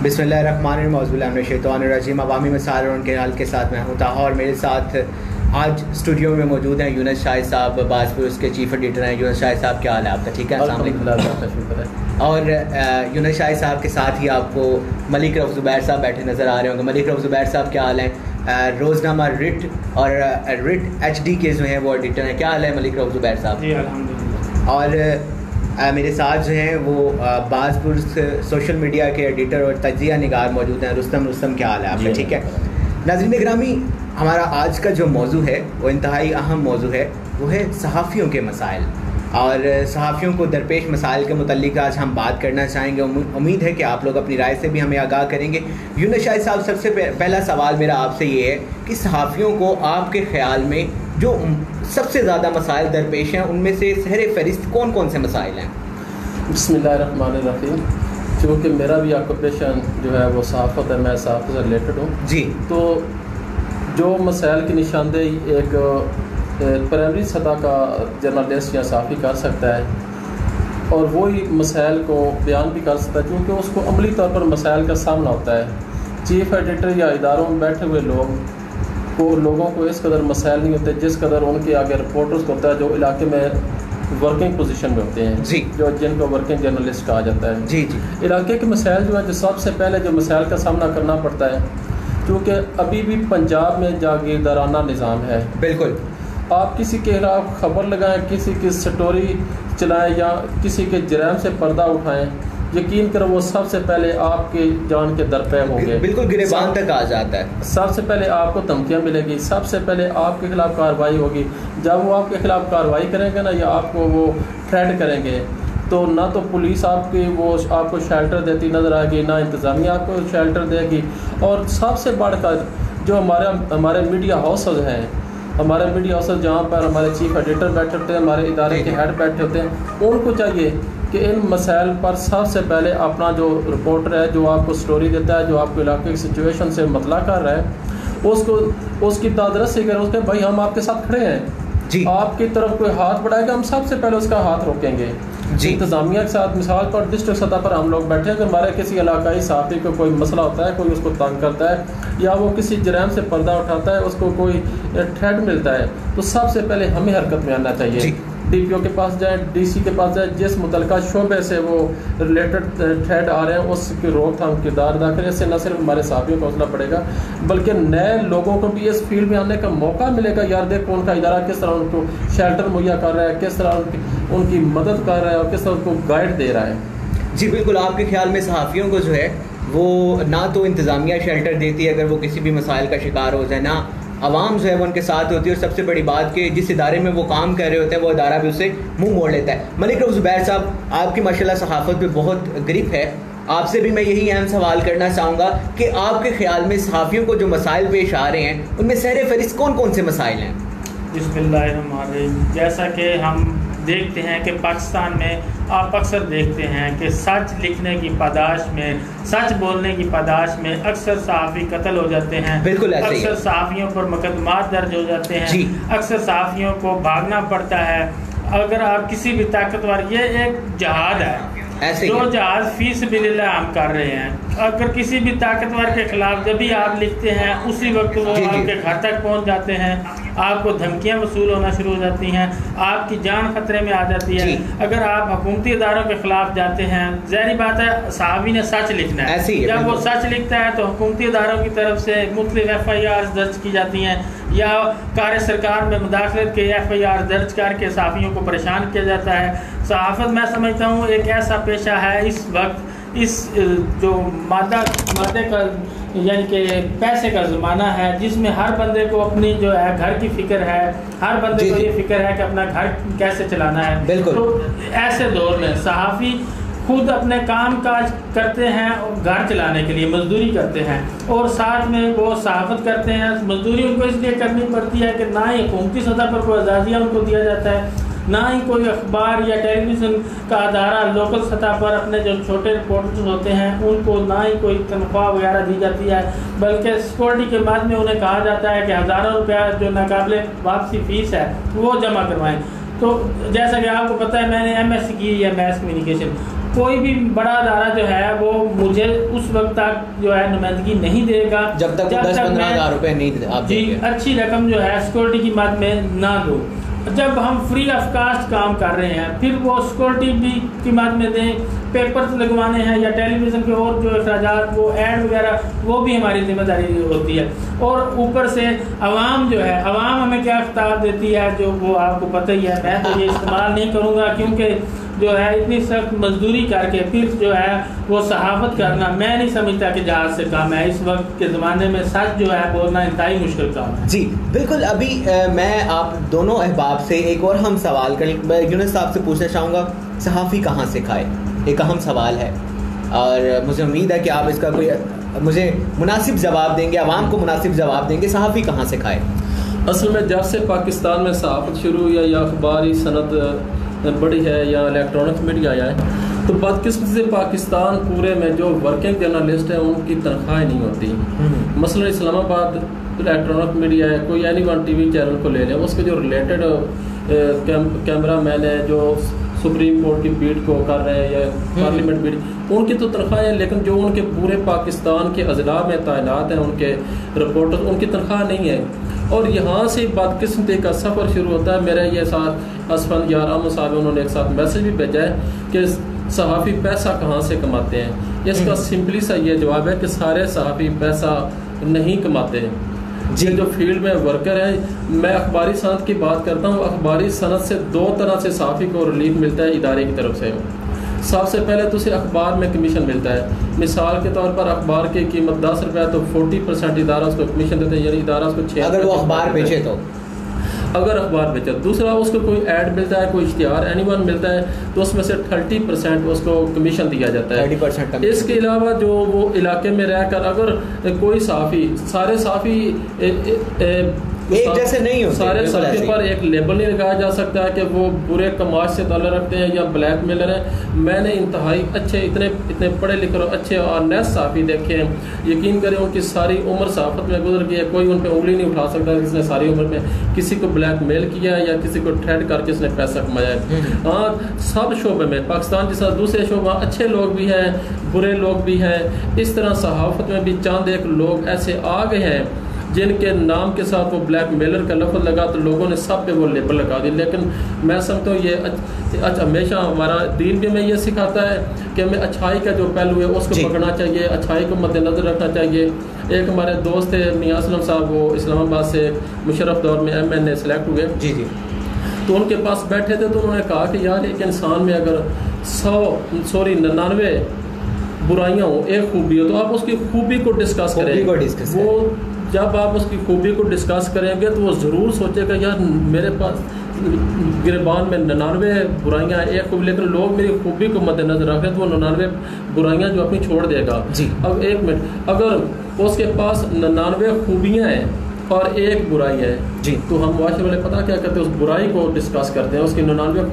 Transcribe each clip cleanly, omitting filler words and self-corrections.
बिस्मिल्लाहिर्रहमानिर्रहीम। अवामी मसाइल और उनके हल के साथ मैं हूँ ताहा और मेरे साथ आज स्टूडियो में मौजूद हैं यूनुस शाहिद साहब, बाज़पुर उसके चीफ़ एडिटर हैं। यूनुस शाहिद साहब, क्या हाल है आपका? ठीक है, अस्सलाम वालेकुम। और यूनुस शाहिद साहब के साथ ही आपको मलिक रऊफ़ ज़ुबैर साहब बैठे नज़र आ रहे होंगे। मलिक रऊफ़ ज़ुबैर साहब, क्या हाल है? रोज़नामा रिट और रिट HD के जो हैं वो एडिटर हैं। क्या हाल है मलिक रऊफ़ ज़ुबैर साहब? जी अल्हम्दुलिल्लाह। और मेरे साथ जो हैं वो बाज़पुर सोशल मीडिया के एडिटर और तजिया निगार मौजूद हैं। रुस्तम, क्या हाल है आपका? ठीक है नाज़रीन गिरामी, हमारा आज का जो मौजू है वो इंतहाई अहम मौजू है, वो है सहाफ़ियों के मसाइल। और सहाफ़ियों को दरपेश मसाइल के मुतल्लिक़ आज हम बात करना चाहेंगे। उम्मीद है कि आप लोग अपनी राय से भी हमें आगाह करेंगे। यूनुस शाहिद साहब, सबसे पहला सवाल मेरा आपसे ये है कि सहाफ़ियों को आपके ख़्याल में जो सबसे ज़्यादा मसाइल दरपेश हैं उनमें से सहरे फहरिस्त कौन कौन से मसाइल हैं? बिस्मिल्लाहिर्रहमानिर्रहीम। क्योंकि मेरा भी ऑक्यूपेशन जो है वो सहाफ़त है, मैं सहाफ़त से रिलेटेड हूँ जी। तो जो मसाइल की निशानदेही एक प्राइमरी सतह का जर्नलिस्ट या सहाफ़ी कर सकता है और वही मसाइल को बयान भी कर सकता है, क्योंकि उसको अमली तौर पर मसाइल का सामना होता है। चीफ़ एडिटर या इदारों में बैठे हुए लोगों को इस कदर मसाइल नहीं होते जिस कदर उनके आगे रिपोर्टर्स को होता है, जो इलाके में वर्किंग पोजीशन में होते हैं जी, जो जिनको वर्किंग जर्नलिस्ट कहा जाता है। जी। इलाके के मसाइल जो है, जो सबसे पहले जो मसाइल का सामना करना पड़ता है, क्योंकि अभी भी पंजाब में जागीरदाराना निज़ाम है। बिल्कुल। आप किसी के खिलाफ खबर लगाएं, किसी की स्टोरी चलाएं या किसी के जराइम से पर्दा उठाएं, यकीन करो वो सबसे पहले आपके जान के दर पे होंगे, बिल्कुल गिरेबान तक आ जाता है। सबसे पहले आपको धमकियां मिलेगी, सबसे पहले आपके खिलाफ कार्रवाई होगी। जब वो आपके खिलाफ कार्रवाई करेंगे ना, या आपको वो थ्रेट करेंगे, तो ना तो पुलिस आपको शेल्टर देती नज़र आएगी, ना इंतज़ामिया आपको शेल्टर देगी। और सबसे बढ़कर जो हमारे मीडिया हाउसेज हैं, हमारे मीडिया हाउसेज जहाँ पर हमारे चीफ एडिटर बैठे होते हैं, हमारे इदारे के हेड बैठे होते हैं, उनको चाहिए कि इन मसाइल पर सबसे पहले अपना जो रिपोर्टर है, जो आपको स्टोरी देता है, जो आपको इलाके की सिचुएशन से मतला कर रहा है, उसकी दादरसी करें, उसके भाई हम आपके साथ खड़े हैं जी। आपकी तरफ कोई हाथ बढ़ाएगा, हम सबसे पहले उसका हाथ रोकेंगे जी। इंतजामिया के साथ मिसाल पर डिस्ट्रिक्ट सतह पर हम लोग बैठे हैं, अगर हमारे किसी इलाकाई सहाफ़ी को कोई मसला होता है, कोई उसको तंग करता है या वो किसी जराइम से पर्दा उठाता है, उसको कोई थ्रेट मिलता है, तो सबसे पहले हमें हरकत में आना चाहिए। DPO के पास जाए, DC के पास जाए, जिस मुतलका शोबे से वो रिलेटेड थ्रेट आ रहे हैं उसकी रोकथाम किरदार अदा करें। इससे न सिर्फ हमारे साथियों को हौसला पड़ेगा, बल्कि नए लोगों को भी इस फील्ड में आने का मौका मिलेगा। यार देखो उनका इदारा किस तरह उनको शेल्टर मुहैया कर रहा है, किस तरह उनकी मदद कर रहा है और किस तरह उनको गाइड दे रहा है। जी बिल्कुल। आपके ख्याल में सहाफ़ियों को जो है वो ना तो इंतज़ामिया शेल्टर देती है अगर वो किसी भी मसाइल का शिकार हो जाए, ना आवाम जो है वो उनके साथ होती है, और सबसे बड़ी बात कि जिस इदारे में वो काम कर रहे होते हैं वो इदारा भी उससे मुंह मोड़ लेता है। मलिक रऊफ़ ज़ुबैर साहब, आपकी माशाल्लाह सहाफ़त पे बहुत ग्रिप है, आपसे भी मैं यही अहम सवाल करना चाहूँगा कि आपके ख्याल में सहाफ़ियों को जो मसाइल पेश आ रहे हैं उनमें सहरे फहरिस्त कौन कौन से मसाइल हैं? बिस्मिल्लाहिर्रहमानिर्रहीम। जैसा कि हम देखते हैं कि पाकिस्तान में आप अक्सर देखते हैं कि सच लिखने की पादाश में, सच बोलने की पादाश में अक्सर सहाफ़ी कत्ल हो जाते हैं। बिल्कुल ऐसे ही। अक्सर सहाफ़ियों पर मुकदमात दर्ज हो जाते हैं, अक्सर सहाफ़ियों को भागना पड़ता है। अगर आप किसी भी ताकतवर, ये एक जहाद है, जो जहाज फी सबिलिल्लाह हम कर रहे हैं, अगर किसी भी ताकतवर के खिलाफ जब भी आप लिखते हैं उसी वक्त वो आपके घर तक पहुंच जाते हैं, आपको धमकियां वसूल होना शुरू हो जाती हैं, आपकी जान खतरे में आ जाती है। अगर आप हुकूमती इदारों के खिलाफ जाते हैं, ज़ाहिर बात है सहाफ़ी ने सच लिखना है, जब वो सच लिखता है तो हुकूमती इदारों की तरफ से मुख्तलिफ FIR दर्ज की जाती हैं या कार्य सरकार में मुदाखलत के FIR दर्ज करके सहाफ़ियों को परेशान किया जाता है। सहाफ़त मैं समझता हूँ एक ऐसा पेशा है इस वक्त, इस जो मादे का यानी कि पैसे का ज़माना है, जिसमें हर बंदे को अपनी जो है घर की फ़िक्र है, हर बंदे को ये फ़िक्र है कि अपना घर कैसे चलाना है। तो ऐसे दौर में सहाफ़ी खुद अपने काम काज करते हैं और घर चलाने के लिए मजदूरी करते हैं, और साथ में वो सहाफ़त करते हैं। मजदूरी उनको इसलिए करनी पड़ती है कि ना ही हुकूमती सतह पर कोई आज़ादियाँ उनको दिया जाता है, ना ही कोई अखबार या टेलीविज़न का अदारा लोकल सतह पर अपने जो छोटे रिपोर्टर्स होते हैं उनको ना ही कोई तनख्वाह वगैरह दी जाती है, बल्कि सिक्योरिटी के बाद में उन्हें कहा जाता है कि हज़ारों रुपया जो नाकाबिले वापसी फ़ीस है वो जमा करवाएं। तो जैसा कि आपको पता है मैंने MSc की है मैथ कम्युनिकेशन, कोई भी बड़ा अदारा जो है वो मुझे उस वक्त तक जो है नुमाइंदगी नहीं देगा जब तक 10-15 हज़ार रुपये नहीं आप जी अच्छी रकम जो है सिक्योरिटी की मद में ना दो। जब हम फ्री ऑफ कास्ट काम कर रहे हैं फिर वो सिक्योरिटी भी की मद में दें, पेपर्स लगवाने हैं या टेलीविज़न के और जो अखराजात वो ऐड वगैरह वो भी हमारी जिम्मेदारी होती है। और ऊपर से आवाम जो है, आवाम हमें क्या खिताब देती है जो वो आपको पता ही है, मैं तो ये इस्तेमाल नहीं करूँगा क्योंकि जो है इतनी सख्त मजदूरी करके फिर जो है वो सहाफत करना मैं नहीं समझता कि जहाज से काम है। इस वक्त के ज़माने में सच जो है बोलना इंतहाई मुश्किल काम है। जी बिल्कुल। अभी मैं आप दोनों अहबाब से एक और हम सवाल कर यूनुस साहब से पूछना चाहूँगा, सहाफ़ी कहाँ से खाए? एक अहम सवाल है और मुझे उम्मीद है कि आप इसका कोई मुझे मुनासिब जवाब देंगे, आवाम को मुनासिब जवाब देंगे। सहाफ़ी कहाँ से खाए? असल में जब से पाकिस्तान में सहाफ़त शुरू हुई या अखबारी सनद बड़ी है या इलेक्ट्रॉनिक मीडिया आया है तो बदकिस्मती से पाकिस्तान पूरे में जो वर्किंग जर्नलिस्ट हैं उनकी तनख्वाहें नहीं होती। मसलन इस्लामाबाद इलेक्ट्रॉनिक मीडिया है, कोई एनी1 TV चैनल को ले लें, उसके जो रिलेटेड कैमरा मैन है जो सुप्रीम कोर्ट की बीट को कर रहे हैं या पार्लियामेंट बीट, उनकी तो तनख्वाहें हैं, लेकिन जो उनके पूरे पाकिस्तान के अजला में तैनात हैं उनके रिपोर्टर, उनकी तनख्वाह नहीं है। और यहाँ से बदकिस्मती का सफ़र शुरू होता है। मेरे ये साथ असफल यार अहमद साहब उन्होंने एक साथ मैसेज भी भेजा है कि सहाफ़ी पैसा कहाँ से कमाते हैं। इसका सिंपली सा ये जवाब है कि सारे सहाफ़ी पैसा नहीं कमाते हैं। जी जो फील्ड में वर्कर हैं, मैं अखबारी सनद की बात करता हूँ। अखबारी सनद से दो तरह से सहाफ़ी को रिलीफ मिलता है इदारे की तरफ से। सबसे पहले तो उसे अखबार में कमीशन मिलता है। मिसाल के तौर पर अखबार की कीमत 10 रुपये तो 40% इदारा उसको कमीशन देते हैं, यानी इदारा उसको 6 अगर वो अखबार बेचे तो अगर अखबार बेचे। दूसरा उसको कोई ऐड मिलता है, कोई इश्तिहार एनीवन मिलता है तो उसमें से 30% उसको कमीशन दिया जाता है। 30%। इसके अलावा जो वो इलाके में रहकर अगर कोई सहाफ़ी, सारे सहाफ़ी एक जैसे नहीं होते, सारे सहाफ़ी पर एक लेबल नहीं लगाया जा सकता है कि वो बुरे कमाश से ताल्लुक़ रखते हैं या ब्लैक मेलर हैं। मैंने इंतहाई अच्छे इतने पढ़े लिखे और अच्छे और नए सहाफ़ी देखे हैं, यकीन करें उनकी सारी उम्र सहाफ़त में गुजर गई है। कोई उन पर उंगली नहीं उठा सकता किसने सारी उम्र में किसी को ब्लैक मेल किया है या किसी को थ्रेट करके इसने पैसा कमाया है। हाँ, सब शोबे में पाकिस्तान जैसा दूसरे शोबा अच्छे लोग भी हैं, बुरे लोग भी हैं। इस तरह सहाफ़त में भी चंद एक लोग ऐसे आ गए हैं जिनके नाम के साथ वो ब्लैक मेलर का लफ्ज़ लगा तो लोगों ने सब पे वो लेबल लगा दी। लेकिन मैं समझता हूँ ये हमेशा हमारा दीन भी हमें ये सिखाता है कि हमें अच्छाई का जो पहलू है उसको पकड़ना चाहिए, अच्छाई को मद्देनज़र रखना चाहिए। एक हमारे दोस्त थे मियां असलम साहब, वो इस्लामाबाद से मुशर्रफ दौर में MNA सेलेक्ट हुए। जी जी। तो उनके पास बैठे थे तो उन्होंने कहा कि यार एक इंसान में अगर 99 बुराइयाँ हो, एक खूबी हो, तो आप उसकी खूबी को डिस्कस करें। वो जब आप उसकी खूबी को डिस्कस करेंगे तो वो ज़रूर सोचेगा यार मेरे पास गिरबान में 99 बुराइयाँ एक खूबी, लेकिन लोग मेरी खूबी को मद्देनजर रखें तो वो 99 बुराइयाँ जो अपनी छोड़ देगा। अब एक मिनट, अगर उसके पास 99 खूबियाँ हैं और एक बुराई है जी, तो हम वाशर वाले पता क्या करते हैं, उस बुराई को डिस्कस करते हैं, उसकी 99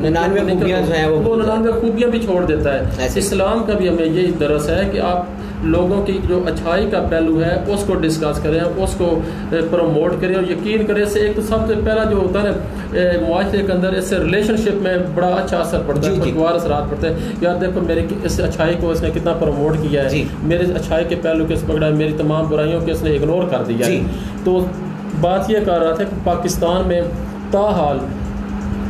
खूबियाँ जो हैं वो 99 खूबियाँ भी छोड़ देता है। इस्लाम का भी हमें यही दरस है कि आप लोगों की जो अच्छाई का पहलू है उसको डिस्कस करें, उसको प्रमोट करें। और यकीन करें से एक तो सबसे पहला जो होता है ना मुआशरे के अंदर, इससे रिलेशनशिप में बड़ा अच्छा असर पड़ता है, खुशगवार असरात पड़ते हैं। यार देखो मेरी इस अच्छाई को इसने कितना प्रमोट किया है, मेरे अच्छाई के पहलू को इस पकड़ा है, मेरी तमाम बुराइयों को इसने इग्नोर कर दिया है। तो बात ये कर रहा था कि पाकिस्तान में ताहाल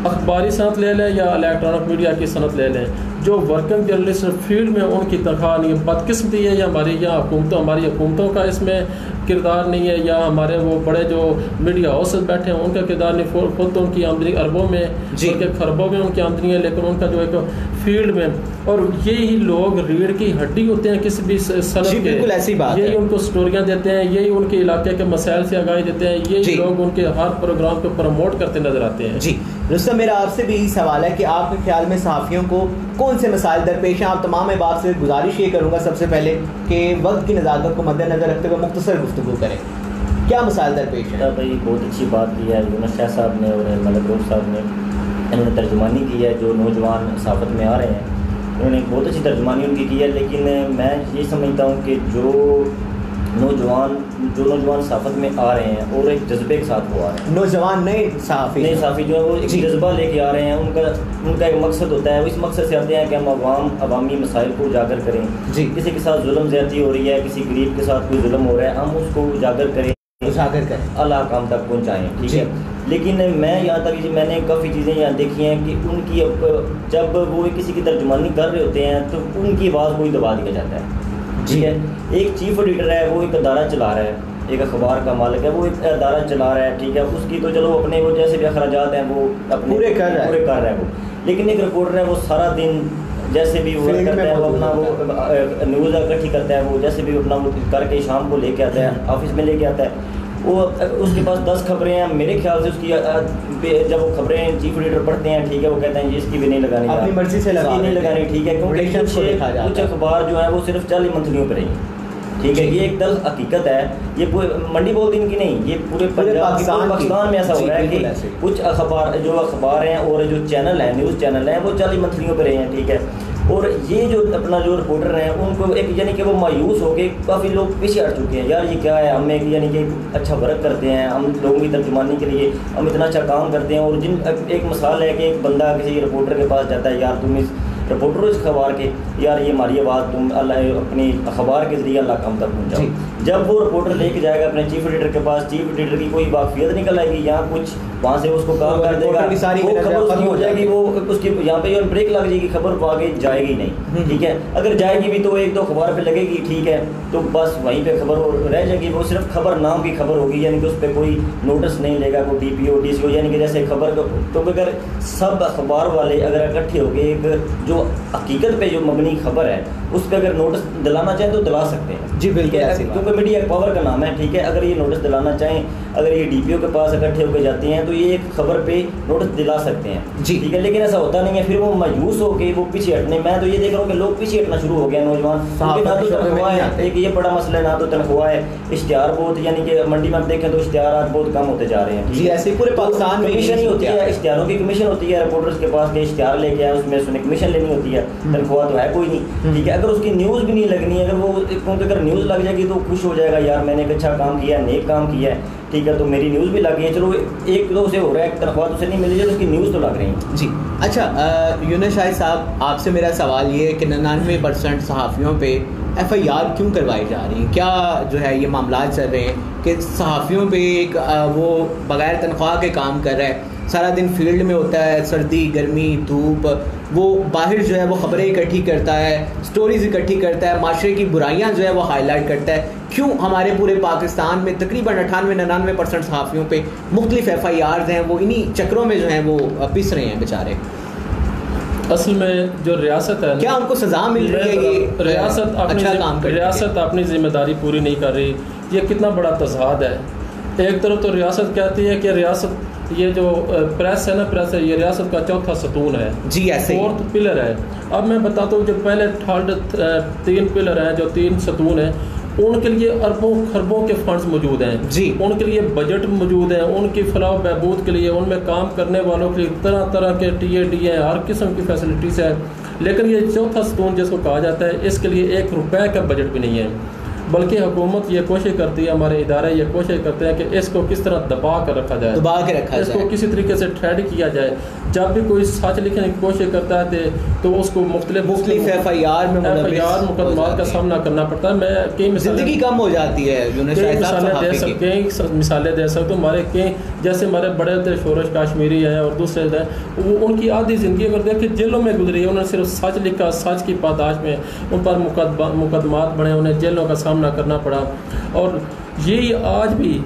अखबारी सनत ले लें या इलेक्ट्रॉनिक मीडिया की सनत ले लें, जो वर्किंग जर्नलिस्ट फील्ड में उनकी तनख्वाह नहीं है। बदकिस्मती है या हमारी हुकूमतों का इसमें किरदार नहीं है, या हमारे वो बड़े जो मीडिया हाउसेस बैठे हैं उनका किरदार नहीं। खुद तो उनकी आमदनी अरबों में बल्कि खरबों में उनकी आमदनी है, लेकिन उनका जो एक फील्ड में, और यही लोग रीढ़ की हड्डी होते हैं किसी भी सनत के, बिल्कुल ऐसी बात यही उनको स्टोरियाँ देते हैं, यही उनके इलाके के मसाइल से आगाही देते हैं, यही लोग उनके हर प्रोग्राम को प्रमोट करते नजर आते हैं। जी रुस्तम, मेरा आपसे भी यही सवाल है कि आपके ख्याल में सहाफ़ियों को कौन से मसाइल दरपेश हैं? आप तमाम अहबाब से गुजारिश ये करूँगा सबसे पहले कि वक्त की नज़ाकत को मद्देनज़र रखते हुए मुख्तसर गुफ्तगू करें, क्या मसाइल दरपेश है? भाई बहुत अच्छी बात की है यूनुस शाह साहब ने और मलिक रऊफ साहब ने, इन्होंने तर्जुमानी की है जो नौजवान सहाफ़त में आ रहे हैं, उन्होंने बहुत अच्छी तर्जुमानी उनकी की है। लेकिन मैं ये समझता हूँ कि जो नौजवान सहाफ़त में आ रहे हैं और एक जज्बे के साथ वो आ रहे हैं, नौजवान नए सहाफ़ी जो है वो एक जज्बा लेके आ रहे हैं। उनका एक मकसद होता है, इस मकसद से आते हैं कि हम अवामी मसाइल को उजागर करें जी। किसी के साथ जुल्म ज़्यादती हो रही है, किसी गरीब के साथ कोई जुल्म हो रहा है, हम उसको उजागर करें अल्लाह काम तक पहुँचाएँ, ठीक है। लेकिन मैं यहाँ तक मैंने काफ़ी चीज़ें यहाँ देखी हैं कि उनकी जब वो किसी की तर्जुमानी कर रहे होते हैं तो उनकी आवाज़ को ही दबा दिया जाता है, ठीक है। एक चीफ एडिटर है, वो एक अदारा चला रहा है, एक अखबार का मालिक है, वो एक अदारा चला रहा है, ठीक है। उसकी तो चलो अपने वो जैसे भी अखराजात हैं वो अपने पूरे कर रहा है वो। लेकिन एक रिपोर्टर है, वो सारा दिन जैसे भी वो करता है, वो अपना वो न्यूज़ इकट्ठी करता है, वो जैसे भी अपना वो करके शाम को लेके आता है, ऑफिस में लेके आता है। वो उसके पास 10 खबरें हैं, मेरे ख्याल से उसकी जब वो खबरें चीफ एडिटर पढ़ते हैं, ठीक है, वो कहते हैं इसकी भी नहीं लगानी, अपनी मर्जी से नहीं लगानी, ठीक है। क्योंकि कुछ अखबार जो है वो सिर्फ 40 मंथलियों पर रहेंगे, ठीक है। ये एक दल हकीकत है, ये पूरे मंडी बोल दिन की नहीं, ये पूरे पाकिस्तान में ऐसा हो रहा है कि कुछ अखबार हैं और जो चैनल हैं, न्यूज़ चैनल हैं, वो 40 मंथलियों पर रहे हैं, ठीक है। और ये जो अपना जो रिपोर्टर हैं उनको एक यानी कि वो मायूस हो गए, काफ़ी लोग पीछे हट चुके हैं, यार ये क्या है, हम एक यानी कि अच्छा वर्क करते हैं, हम लोगों की तर्जुमानी के लिए हम इतना अच्छा काम करते हैं। और जिन एक मिसाल है कि एक बंदा किसी रिपोर्टर के पास जाता है, यार तुम इस रिपोर्टर इस अखबार के, यार ये हमारी आवाज़ तुम अल्लाह अपनी अखबार के ज़रिए अल्लाह काम तक पहुँचाओ। जब वो रिपोर्टर लेके जाएगा अपने चीफ एडिटर के पास, चीफ एडिटर की कोई वाकफियत निकल आएगी, यहाँ कुछ वहाँ से उसको काम कर देगा, वो खबर उसकी हो जाएगी, वो उसकी यहाँ पे ब्रेक लग जाएगी, खबर वो आगे जाएगी नहीं, ठीक है। अगर जाएगी भी तो 1-2 अखबार पे लगेगी, ठीक है, तो बस वहीं पे खबर रह जाएगी, वो सिर्फ खबर नाम की खबर होगी, यानी कि उस पर कोई नोटिस नहीं लेगा, कोई DPO DCO, यानी कि जैसे खबर तो अगर सब अखबार वाले अगर इकट्ठे हो गए एक जो हकीकत पे जो मबनी खबर है उस पर अगर नोटिस दिलाना चाहें तो दिला सकते हैं जी, बिल्कुल, क्योंकि मीडिया पावर का नाम है, ठीक है। अगर ये नोटिस दिलाना चाहें, अगर ये DPO के पास इकट्ठे होकर जाते हैं तो ये एक खबर पे नोटिस दिला सकते हैं जी, ठीक है। लेकिन ऐसा होता नहीं है, फिर वो मायूस हो के वो पीछे हटने, मैं तो ये देख रहा हूँ कि लोग पीछे हटना शुरू हो गए नौजवान, ना तो तनख्वाह है, एक ये बड़ा मसला है, ना तो तनख्वाह है, इश्तिहार बहुत, यानी कि मंडी में आप देखें तो इश्तिहार बहुत कम होते जा रहे हैं जी। ऐसे पूरे पाकिस्तान में कमीशन ही होती है, इश्तिहारों की कमीशन होती है, रिपोर्टर्स के पास के इश्तिहार लेके आए, उसमें उसने कमीशन लेनी होती है, तनख्वाह तो है कोई नहीं, ठीक है। अगर उसकी न्यूज़ भी नहीं लगनी, अगर वो क्योंकि अगर न्यूज़ लग जाएगी तो खुश हो जाएगा, यार मैंने एक अच्छा काम किया, नेक काम किया है, ठीक है, तो मेरी न्यूज़ भी लग गई है, चलो एक दो से हो रहा है, तनख्वाह तो से नहीं मिली है, तो उसकी न्यूज़ तो लग रही है जी। अच्छा यूनुस शाहिद साहब, आपसे मेरा सवाल ये है कि 99% सहाफ़ियों पे FIR क्यों करवाई जा रही है? क्या जो है ये मामला चल रहे हैं कि सहाफ़ियों पे एक वो बग़ैर तनख्वाह के काम कर रहा है, सारा दिन फील्ड में होता है, सर्दी गर्मी धूप, वो बाहर जो है वो ख़बरें इकट्ठी करता है, स्टोरीज़ इकट्ठी करता है, माशरे की बुराइयां जो है वो हाईलाइट करता है। क्यों हमारे पूरे पाकिस्तान में तकरीबन 98-99% सहाफ़ियों पे मुख्तलिफ FIRs हैं, वो इन्हीं चक्रों में जो हैं वो पिस रहे हैं बेचारे? असल में जो रियासत है, क्या उनको सज़ा मिल रही है? ये रियासत अच्छा काम कर, रियासत अपनी जिम्मेदारी पूरी नहीं कर रही, ये कितना बड़ा तज़ाद है। एक तरफ तो रियासत कहती है कि रियासत, ये जो प्रेस है ना, प्रेस है, ये रियासत का चौथा सतून है जी, ऐसे 4th पिलर है। अब मैं बताता हूँ, जो पहले 3 पिलर हैं, जो 3 सतून हैं, उनके लिए अरबों खरबों के फंड्स मौजूद हैं जी, उनके लिए बजट मौजूद है, उनकी फलाह बहबूद के लिए, उनमें काम करने वालों के लिए तरह तरह के TAD हैं, हर किस्म की फैसिलिटीज़ है। लेकिन ये चौथा सतून जिसको कहा जाता है, इसके लिए 1 रुपये का बजट भी नहीं है, बल्कि हुकूमत ये कोशिश करती है, हमारे इदारे ये कोशिश करते हैं कि इसको किस तरह दबा कर रखा जाए, इसको किसी तरीके से थ्रेड किया जाए। जब भी कोई सच लिखने की कोशिश करता है तो उसको मुख्तलिफ FIR मुकदमात का सामना करना पड़ता है। मैं कई मिसालें कम हो जाती है, मिसालें दे सकते हमारे कई, जैसे हमारे बड़े शोरश काश्मीरी हैं और दूसरे हैं, वो उनकी आधी ज़िंदगी अगर देखें जेलों में गुजरी है, उन्होंने सिर्फ सच लिखा, सच की पादाश में उन पर मुकदमात बने, उन्हें जेलों का सामना करना पड़ा। और यही आज भी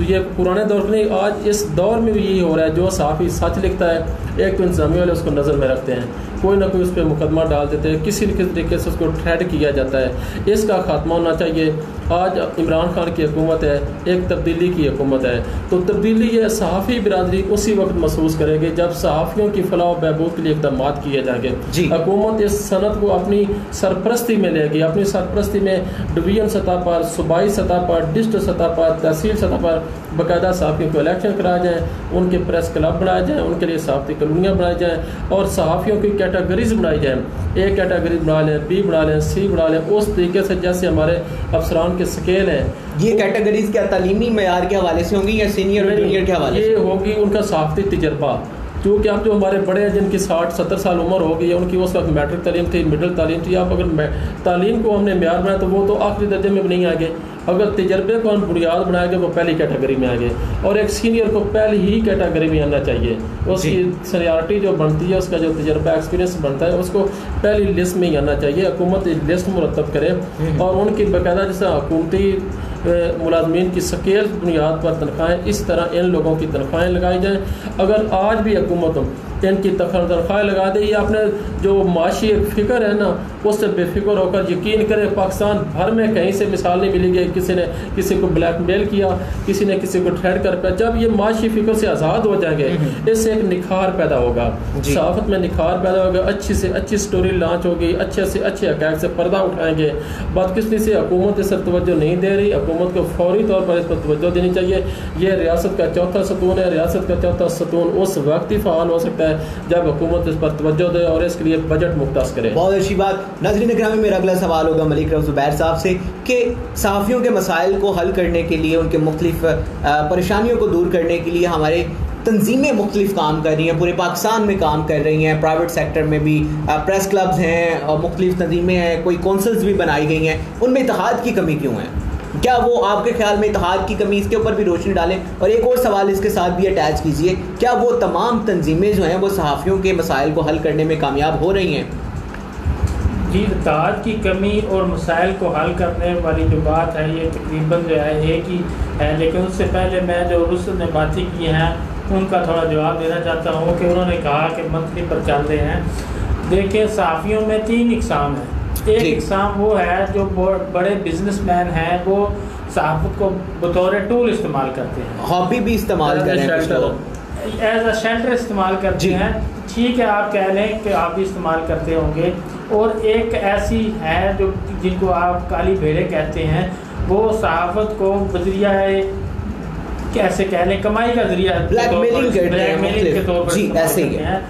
ये पुराने दौर में नहीं, आज इस दौर में भी यही हो रहा है। जो सहाफ़ी सच लिखता है, एक तो इंतज़ामिया वाले उसको नज़र में रखते हैं, कोई ना कोई उस पर मुकदमा डाल देते हैं, किसी न किसी तरीके से उसको थ्रेड किया जाता है। इसका खात्मा होना चाहिए। आज इमरान खान की हुकूमत है, एक तब्दीली की हुकूमत है, तो तब्दीली ये सहाफ़ी बिरादरी उसी वक्त महसूस करेगी जब सहाफ़ियों की फलाह व बहबूद के लिए इक़दाम किए जाएंगे। हुकूमत इस सनत को अपनी सरपरस्ती में लेगी, अपनी सरपरस्ती में डिवीजन सतह पर, सूबाई सतह पर, डिस्ट्रिक्ट सतह पर, तहसील सतह पर बाकायदा सहाफ़ियों को इलेक्शन कराए जाएँ, उनके प्रेस क्लब बनाए जाएँ, उनके लिए सहाफ़ती कॉलोनियाँ बनाई जाएँ और सहाफ़ियों की कैटेगरीज बनाई जाएँ। A कैटेगरी बना लें, B बना लें, C बना लें, उस तरीके से जैसे हमारे अफसरान के स्केल है, ये कैटेगरीज क्या तालीमी मयार के हवाले से होंगी या सीनियर और जूनियर के हवाले से? ये होगी उनका साख्ती तजर्बा, क्योंकि आप जो हमारे बड़े हैं जिनकी 60-70 साल उम्र हो गई है, उनकी उस वक्त मैट्रिक तालीम थी, मिडिल तालीम थी, आप अगर तालीम को हमने म्यार बनाया तो वो तो आखिरी दर्जे में भी नहीं आ गए। अगर तजर्बे को हम बुनियाद बनाएंगे वो पहली कैटेगरी में आ गए, और एक सीनियर को पहली ही कैटेगरी में आना चाहिए। उसकी सीनियरिटी जो बनती है, उसका जो तजर्बा एक्सपीरियंस बनता है, उसको पहली लिस्ट में ही आना चाहिए। हुकूमत लिस्ट मुरतब करे और उनकी बाकायदा जैसे हुकूमती मुलाजमीन की स्केल बुनियाद पर तनख्वाहें, इस तरह इन लोगों की तनख्वाहें लगाई जाएँ। अगर आज भी हुकूमत इनकी तनख्वाहें लगा दे, या अपने जो माशी एक फ़िक्र है ना, उससे बेफिक्र होकर यकीन करें पाकिस्तान भर में कहीं से मिसाल नहीं मिलेगी किसी ने किसी को ब्लैकमेल किया, किसी ने किसी को थ्रेट कर पाया। जब ये माशी फ़िक्र से आज़ाद हो जाएंगे, इससे एक निखार पैदा होगा, सहाफ़त में निखार पैदा होगा, अच्छी से अच्छी स्टोरी लॉन्च होगी, अच्छे से अच्छे हक़ाइक़ से पर्दा उठाएंगे। बदकिस्मती से हुकूमत इस पर तवज्जो नहीं दे रही, हुकूमत को फौरी तौर पर इस पर तवज्जो देनी चाहिए। ये रियासत का चौथा सतून है, रियासत का चौथा सतून उस वक्त ही फ़ाल हो सकता है जब हुकूमत इस पर तवज्जो दे और इसके लिए बजट मुख्तस करे। बहुत अच्छी बात। नाज़रीन ग्रामी, मेरा अगला सवाल होगा मलिक रऊफ़ ज़ुबैर साहब से कि सहाफ़ियों के मसाइल को हल करने के लिए, उनके मुख्तलिफ परेशानियों को दूर करने के लिए हमारे तंजीमें मुख्तलिफ काम कर रही हैं, पूरे पाकिस्तान में काम कर रही हैं, प्राइवेट सेक्टर में भी प्रेस क्लब्स हैं और मुख्तलिफ तंजीमें हैं, कोई कौंसल्स भी बनाई गई हैं, उनमें इत्तेहाद की कमी क्यों है? क्या वो आपके ख्याल में इत्तेहाद की कमी, इसके ऊपर भी रोशनी डालें। और एक और सवाल इसके साथ भी अटैच कीजिए, क्या वो तमाम तंजीमें जो हैं वो सहाफ़ियों के मसाइल को हल करने में कामयाब हो रही हैं? जी, इत्तेहाद की कमी और मसाइल को हल करने वाली जो बात है ये तकरीबन जो है एक ही है, लेकिन उससे पहले मैं जो रुस्तम ने बातें की हैं उनका थोड़ा जवाब देना चाहता हूँ कि उन्होंने कहा कि मंथली पर चल रहे हैं। देखिए, सहाफ़ियों में 3 इकसाम है। एक इकसाम वो है जो बड़े बिजनेसमैन हैं, वो सहाफ़त को बतौर टूल इस्तेमाल करते हैं, हॉबी भी इस्तेमाल करें, एज अ शेल्टर इस्तेमाल करते हैं। ठीक है, आप कह लें कि आप भी इस्तेमाल करते होंगे। और एक ऐसी है जो जिनको आप काली भेड़े कहते हैं, वो सहाफ़त को बजरिया कैसे कह लें कमाई का जरिया ब्लैकमेलिंग के तौर पर ऐसे ही है।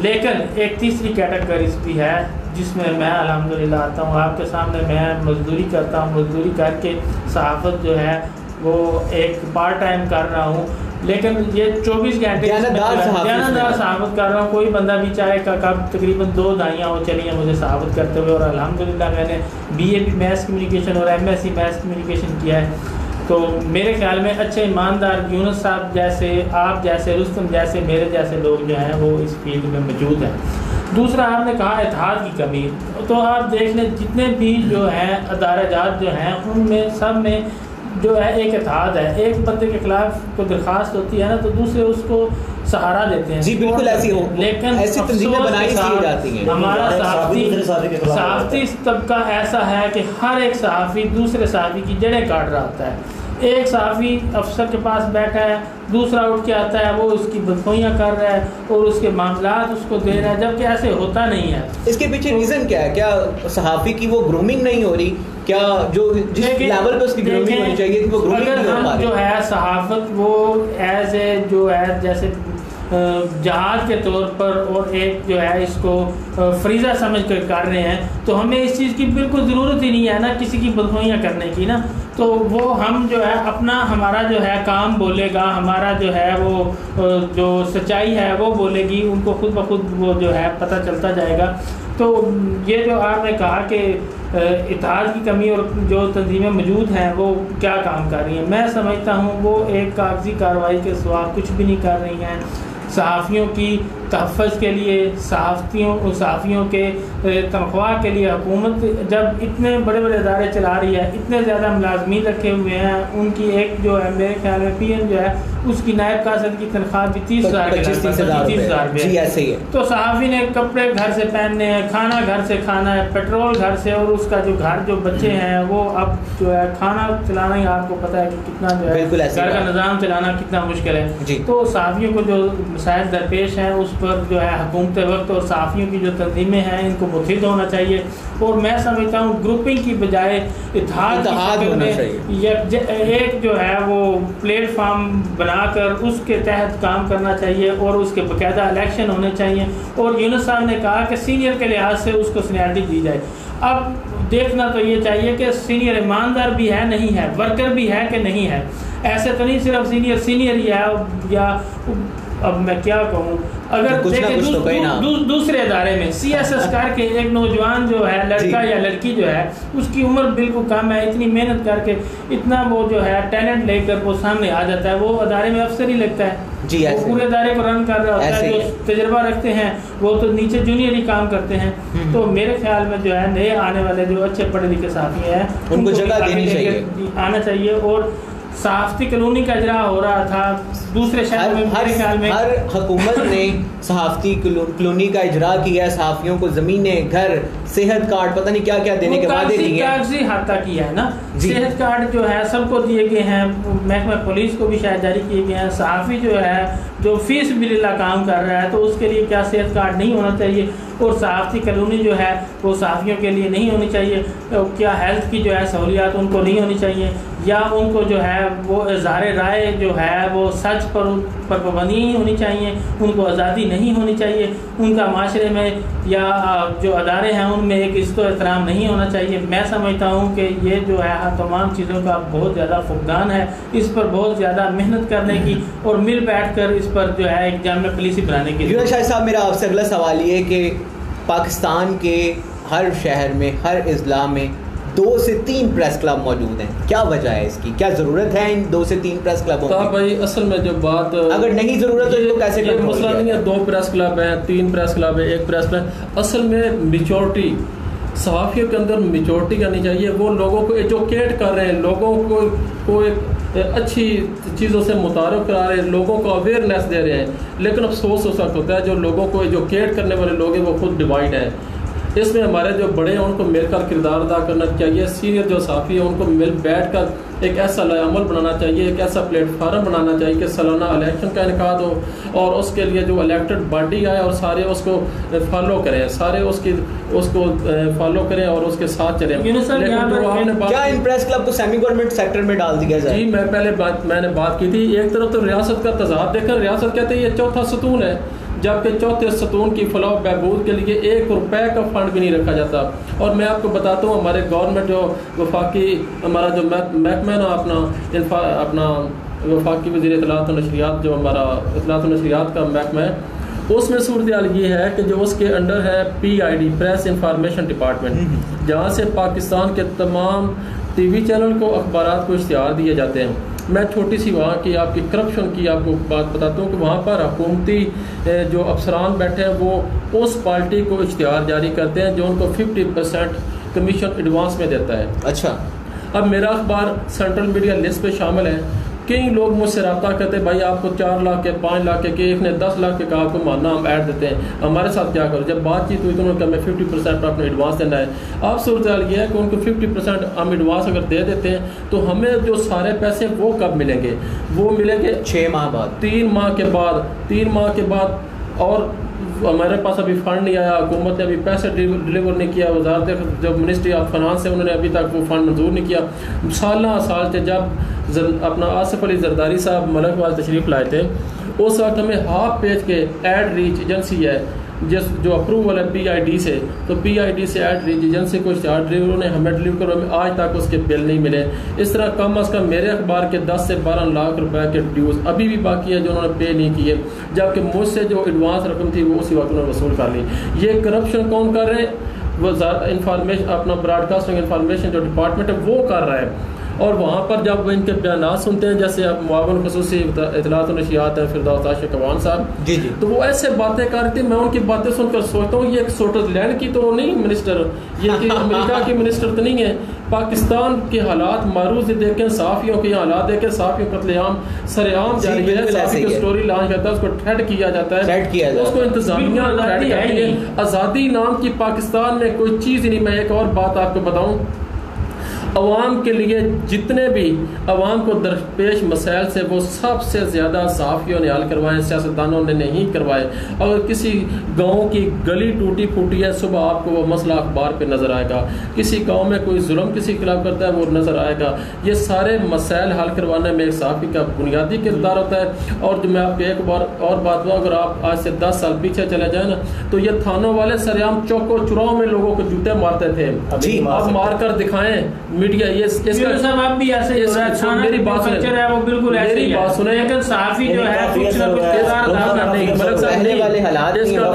लेकिन एक तीसरी कैटेगरीज भी है जिसमें मैं अल्हम्दुलिल्लाह आता हूँ आपके सामने। मैं मजदूरी करता हूँ, मजदूरी करके सहाफ़त जो है वो एक पार्ट टाइम कर रहा हूँ, लेकिन ये 24 घंटे ध्यानदार सहाफ़त कर रहा हूँ। कोई बंदा भी चाहे कब तकरीबन 2 दहाइयाँ हो चली हैं मुझे सहाफ़त करते हुए, और अल्हम्दुलिल्लाह मैंने BA मैथ्स कम्युनिकेशन और MSc मैथ्स कम्युनिकेशन किया है। तो मेरे ख्याल में अच्छे ईमानदार यूनुस साहब जैसे, आप जैसे, रुस्तम जैसे, मेरे जैसे लोग जो हैं वो इस फील्ड में मौजूद हैं। दूसरा आपने कहा इत्तेहाद की कमी, तो आप देख लें जितने भी जो हैं अदारा-जात जो हैं उनमें सब में जो है एक इत्तेहाद है। एक बंदे के खिलाफ कोई दरख्वास्त होती है ना तो दूसरे उसको सहारा देते हैं। जी बिल्कुल ऐसी हो, लेकिन ऐसी तंजीमें बनाई जाती हैं। हमारा सहाफ़ी तबका ऐसा है कि हर एक सहाफ़ी दूसरे सहाफ़ी की जड़ें काट रहा होता है। एक सहाफ़ी अफसर के पास बैठा है, दूसरा उठ के आता है, वो उसकी बदखोइयाँ कर रहा है और उसके मामलात उसको दे रहा है, जबकि ऐसे होता नहीं है। इसके पीछे रीज़न क्या है? क्या सहाफ़ी की वो ग्रूमिंग नहीं हो रही? क्या जो जिस लेवल पे उसकी ग्रूमिंग होनी चाहिए वो ग्रूमिंग नहीं हो पा रही? जो है सहाफ़त वो एज ए जो है जैसे जहाज के तौर पर और एक जो है इसको फ्रीज़ा समझ कर कर रहे हैं, तो हमें इस चीज़ की बिल्कुल ज़रूरत ही नहीं है ना किसी की बदखोइयाँ करने की ना। तो वो हम जो है अपना हमारा जो है काम बोलेगा, हमारा जो है वो जो सच्चाई है वो बोलेगी, उनको खुद ब खुद वो जो है पता चलता जाएगा। तो ये जो आपने कहा कि इत्तेहाद की कमी और जो तंजीमें मौजूद हैं वो क्या काम कर रही हैं, मैं समझता हूँ वो एक कागजी कार्रवाई के सिवा कुछ भी नहीं कर रही हैं। सहाफ़ियों की तहफ़्फ़ुज़ के लिए, सहाफ़ियों के तनख्वाह के लिए हुकूमत जब इतने बड़े बड़े इदारे चला रही है, इतने ज़्यादा मुलाज़मीन रखे हुए हैं, उनकी एक जो है मेरे ख्याल में PM जो है उसकी नायब कासद की तनख्वाह भी 30,000 रुपये ऐसे ही है। तो सहाफ़ी ने कपड़े घर से पहनने हैं, खाना घर से खाना है, पेट्रोल घर से, और उसका जो घर जो बच्चे हैं वो अब जो है खाना चलाना ही आपको पता है कि कितना जो है घर का निज़ाम चलाना कितना मुश्किल है। तो सहाफ़ियों को जो मसाइल दरपेश हैं उस पर जो है हुकूमत वक्त और सहाफ़ियों की जो तंजीमें हैं इनको मुतहिद होना चाहिए। और मैं समझता हूँ ग्रुपिंग की बजाय इत्तेहाद होना चाहिए। एक जो है वो प्लेटफार्म बनाकर उसके तहत काम करना चाहिए और उसके बाकायदा इलेक्शन होने चाहिए। और यूनुस साहब ने कहा कि सीनियर के लिहाज से उसको सीनियरिटी दी जाए। अब देखना तो ये चाहिए कि सीनियर ईमानदार भी है नहीं है, वर्कर भी है कि नहीं है। ऐसे तो नहीं सिर्फ सीनियर ही है, या अब मैं क्या कहूँ, अगर देखें दूसरे अदारे में CSS करके एक नौजवान जो है, लड़का या लड़की जो है, उसकी उम्र बिल्कुल कम है, इतनी मेहनत करके इतना वो जो है टैलेंट लेकर वो सामने आ जाता है, वो अदारे में अफसर ही लगता है जी, वो पूरे अदारे को रन कर रहा होता है। जो तजर्बा रखते हैं वो तो नीचे जूनियर ही काम करते हैं। तो मेरे ख्याल में जो है नए आने वाले जो अच्छे पढ़े लिखे साथी हैं उनको जगह देनी चाहिए, आना चाहिए। और सहाफ़ती कॉलोनी का इजरा हो रहा था दूसरे शहर में, मेरे ख्याल में हर हुकूमत ने सहाफ़ती कॉलोनी का इजरा किया, सहाफ़ियों को ज़मीनें, घर, सेहत कार्ड, पता नहीं क्या क्या देने के वादे दिए, कागजी हाथा किया है ना। सेहत कार्ड जो है सबको दिए गए हैं, महकमा पुलिस को भी शायद जारी किए गए हैं। सहाफ़ी जो है जो फीस बिल्ला काम कर रहा है तो उसके लिए क्या सेहत कार्ड नहीं होना चाहिए? और सहाफ़ती कॉलोनी जो है वो सहाफ़ियों के लिए नहीं होनी चाहिए? क्या हेल्थ की जो है सहूलियात उनको नहीं होनी चाहिए? या उनको जो है वो इज़हार राय जो है वो सच पर पाबंदी नहीं होनी चाहिए? उनको आज़ादी नहीं होनी चाहिए? उनका माशरे में या जो अदारे हैं उनमें एक इज़्ज़त व एहतराम नहीं होना चाहिए? मैं समझता हूँ कि ये जो है तमाम चीज़ों का बहुत ज़्यादा फुकदान है, इस पर बहुत ज़्यादा मेहनत करने की और मिल बैठ कर इस पर जो है एक जामिया पॉलिसी बनाने की। यूनुस शाह साहब, मेरा आपसे अगला सवाल ये कि पाकिस्तान के हर शहर में, हर इज़ला में 2 से 3 प्रेस क्लब मौजूद हैं, क्या वजह है इसकी? क्या ज़रूरत है इन 2 से 3 प्रेस क्लबों की? भाई असल में जो बात, अगर नहीं ज़रूरत तो इसको कैसे कंट्रोल? मसला नहीं है 2 प्रेस क्लब हैं, 3 प्रेस क्लब है, 1 प्रेस क्लब। असल में मेजॉरिटी सहाफ़ियों के अंदर मेजॉरिटी आनी चाहिए। वो लोगों को एजुकेट कर रहे हैं, लोगों को एक अच्छी चीज़ों से मुतारफ़ करा रहे हैं, लोगों को अवेयरनेस दे रहे हैं। लेकिन अफसोस उस वक्त होता है जो लोगों को एजुकेट करने वाले लोग हैं वो खुद डिवाइड हैं। इसमें हमारे जो बड़े हैं उनको मिलकर किरदार अदा करना चाहिए। सीनियर जो साफ़ी है उनको मिल बैठ कर एक ऐसा अमल बनाना चाहिए, एक ऐसा प्लेटफार्म बनाना चाहिए कि सालाना इलेक्शन का इनेकाद हो और उसके लिए जो इलेक्टेड बॉडी आए और सारे उसको फॉलो करें, सारे उसको फॉलो करें और उसके साथ चलें। क्या इन प्रेस क्लब को सेमी गवर्नमेंट सेक्टर में डाल दिया जाए? जी, मैंने बात की थी। एक तरफ तो रियासत का तजाद देखकर रियासत कहते हैं ये चौथा सतून है, जबकि चौथे सतून की फलाह बहबूद के लिए 1 रुपए का फंड भी नहीं रखा जाता। और मैं आपको बताता हूँ हमारे गवर्नमेंट जो वफाकी हमारा जो महकमा ना अपना वफाकी वज़ीर इत्तलात और नशरियात, जो हमारा इत्तलात और नशरियात का महकमा है, उसमें सूरत हाल ये है कि जो उसके अंडर है PID, प्रेस इंफॉर्मेशन डिपार्टमेंट, जहाँ से पाकिस्तान के तमाम TV चैनल को, अखबारात को इश्तिहार दिए जाते हैं। मैं छोटी सी वहाँ की आपकी करप्शन की आपको बात बताता हूँ कि वहाँ पर हुकूमती जो अफसरान बैठे हैं वो उस पार्टी को इश्तिहार जारी करते हैं जो उनको 50% कमीशन एडवांस में देता है। अच्छा, अब मेरा अखबार सेंट्रल मीडिया लिस्ट पे शामिल है। कई लोग मुझसे रब्ता करते हैं, भाई आपको 4 लाख के 5 लाख के, एक ने 10 लाख के कहा आपको मानना, हम ऐड देते हैं, हमारे साथ क्या करो? जब बातचीत हुई तो उन्होंने कहा मैं 50% अपने एडवांस देना है। आप सूरत हाल ये है कि उनको 50% हम एडवांस अगर दे देते हैं तो हमें जो सारे पैसे वो कब मिलेंगे? वो मिलेंगे 6 माह बाद, 3 माह के बाद, 3 माह के बाद। और हमारे पास अभी फंड नहीं आया, हुकूमत ने अभी पैसे डिलीवर नहीं किया, वजारत जो मिनिस्ट्री ऑफ फाइनेंस है उन्होंने अभी तक वो फंड मंजूर नहीं किया। साल से जब अपना आसिफ अली जरदारी साहब मलकवाल तशरीफ़ लाए थे उस वक्त हमें हाफ पेज के एड रीच एजेंसी है जो अप्रूवल है PID से, तो PID से एड रीच एजेंसी को इश्तिहार डिलीवर ने हमें डिलीवर करो, हमें आज तक उसके बिल नहीं मिले। इस तरह कम अज़ कम मेरे अखबार के 10 से 12 लाख रुपए के ड्यूज़ अभी भी बाकी है जो उन्होंने पे नहीं किए, जबकि मुझसे जो एडवांस रकम थी वो उसी वक्त उन्होंने वसूल कर ली। ये करप्शन कौन कर रहे हैं? वो इंफॉर्मेशन अपना ब्रॉडकास्टिंग इंफॉर्मेशन जो डिपार्टमेंट है वो कर रहा है। और वहाँ पर जब इनके बयान सुनते हैं, जैसे अब मुआवन ख़ुसूसी इत्तलात और नशियात हैं फिरदौस आशिक कवान साहब जी, तो वो ऐसे बातें करते हैं, मैं उनकी बातें सुनकर सोचता हूँ ये स्विट्ज़रलैंड की तो नहीं मिनिस्टर, ये कि अमेरिका की मिनिस्टर तो नहीं है। पाकिस्तान के हालात मारूज देखें, सहाफ़ियों के हालात देखें, सहाफ़ियों कत्लेआम सरेआम जारी है, सहाफ़ी की स्टोरी लॉन्च करता है, उसको थ्रेड किया जाता है, उसको इंतजामिया थ्रेड करती है। आज़ादी नाम की पाकिस्तान में कोई चीज़ ही नहीं। मैं एक और बात आपको बताऊँ, अवाम के लिए जितने भी अवाम को दरपेश मसाइल से वो सबसे ज़्यादा सहाफ़ियों ने हल करवाए, सियासतदानों ने नहीं करवाए। अगर किसी गाँव की गली टूटी फूटी है, सुबह आपको वो मसला अखबार पे नज़र आएगा। किसी गाँव में कोई जुल्म किसी खिलाफ करता है वो नज़र आएगा। ये सारे मसाइल हल करवाने में एक सहाफ़ी का बुनियादी किरदार होता है। और जो मैं आपको एक बार और बात दूँ, अगर आप आज से 10 साल पीछे चले जाए ना, तो ये थानों वाले सरेआम चौकों चुराहों में लोगों को जूते मारते थे। जी, आप मार कर दिखाएं मीडिया। ये सब आप भी ऐसे मेरी बात सुने, वो बिल्कुल ऐसी बात सुने, लेकिन साफी जो है कुछ ना कुछ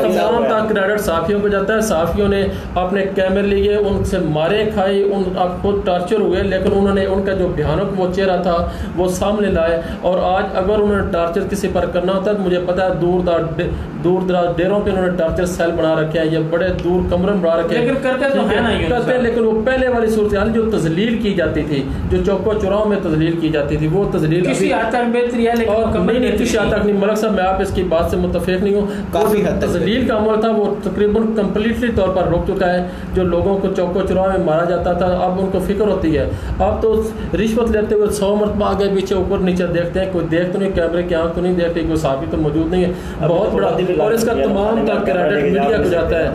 तमाम तक क्रेडिट साफियों को जाता है। साफियों ने अपने कैमरे लिए, उनसे मारे खाई, उन आप खुद टॉर्चर हुए, लेकिन उन्होंने उनका जो भयानक वो चेहरा था वो सामने लाए। और आज अगर उन्होंने टॉर्चर किसी पर करना होता है, मुझे पता है दूर दराज डेरों पे उन्होंने टॉर्चर सेल बना रखे हैं, ये बड़े दूर कमरे बना रखे हैं, लेकिन करते तो है नहीं करते हैं। लेकिन वो पहले वाली सूरत हाल जो तजलील की जाती थी, जो चौकों चौराहों में तजलील की जाती थी, वो तजलील किसी हद तक बेहतरी है, लेकिन नहीं किसी हद तक नहीं। मलक साहब, मैं आप इसकी बात से मुतफिक नहीं हूँ। काफ़ी हद तक तजलील का अमल था वो तकरीबन कम्प्लीटली तौर पर रुक चुका है। जो लोगों को चौकों चौराहों में मारा जाता था, अब उनको फिक्र होती है। अब तो रिश्वत लेते हुए 100 मरतबा आगे पीछे ऊपर नीचे देखते हैं, कोई देख तो नहीं, कैमरे की आंख तो नहीं देखती, कोई साफी तो मौजूद नहीं है। बहुत बड़ा, और इसका तमाम तक क्रेडिट मीडिया को जाता है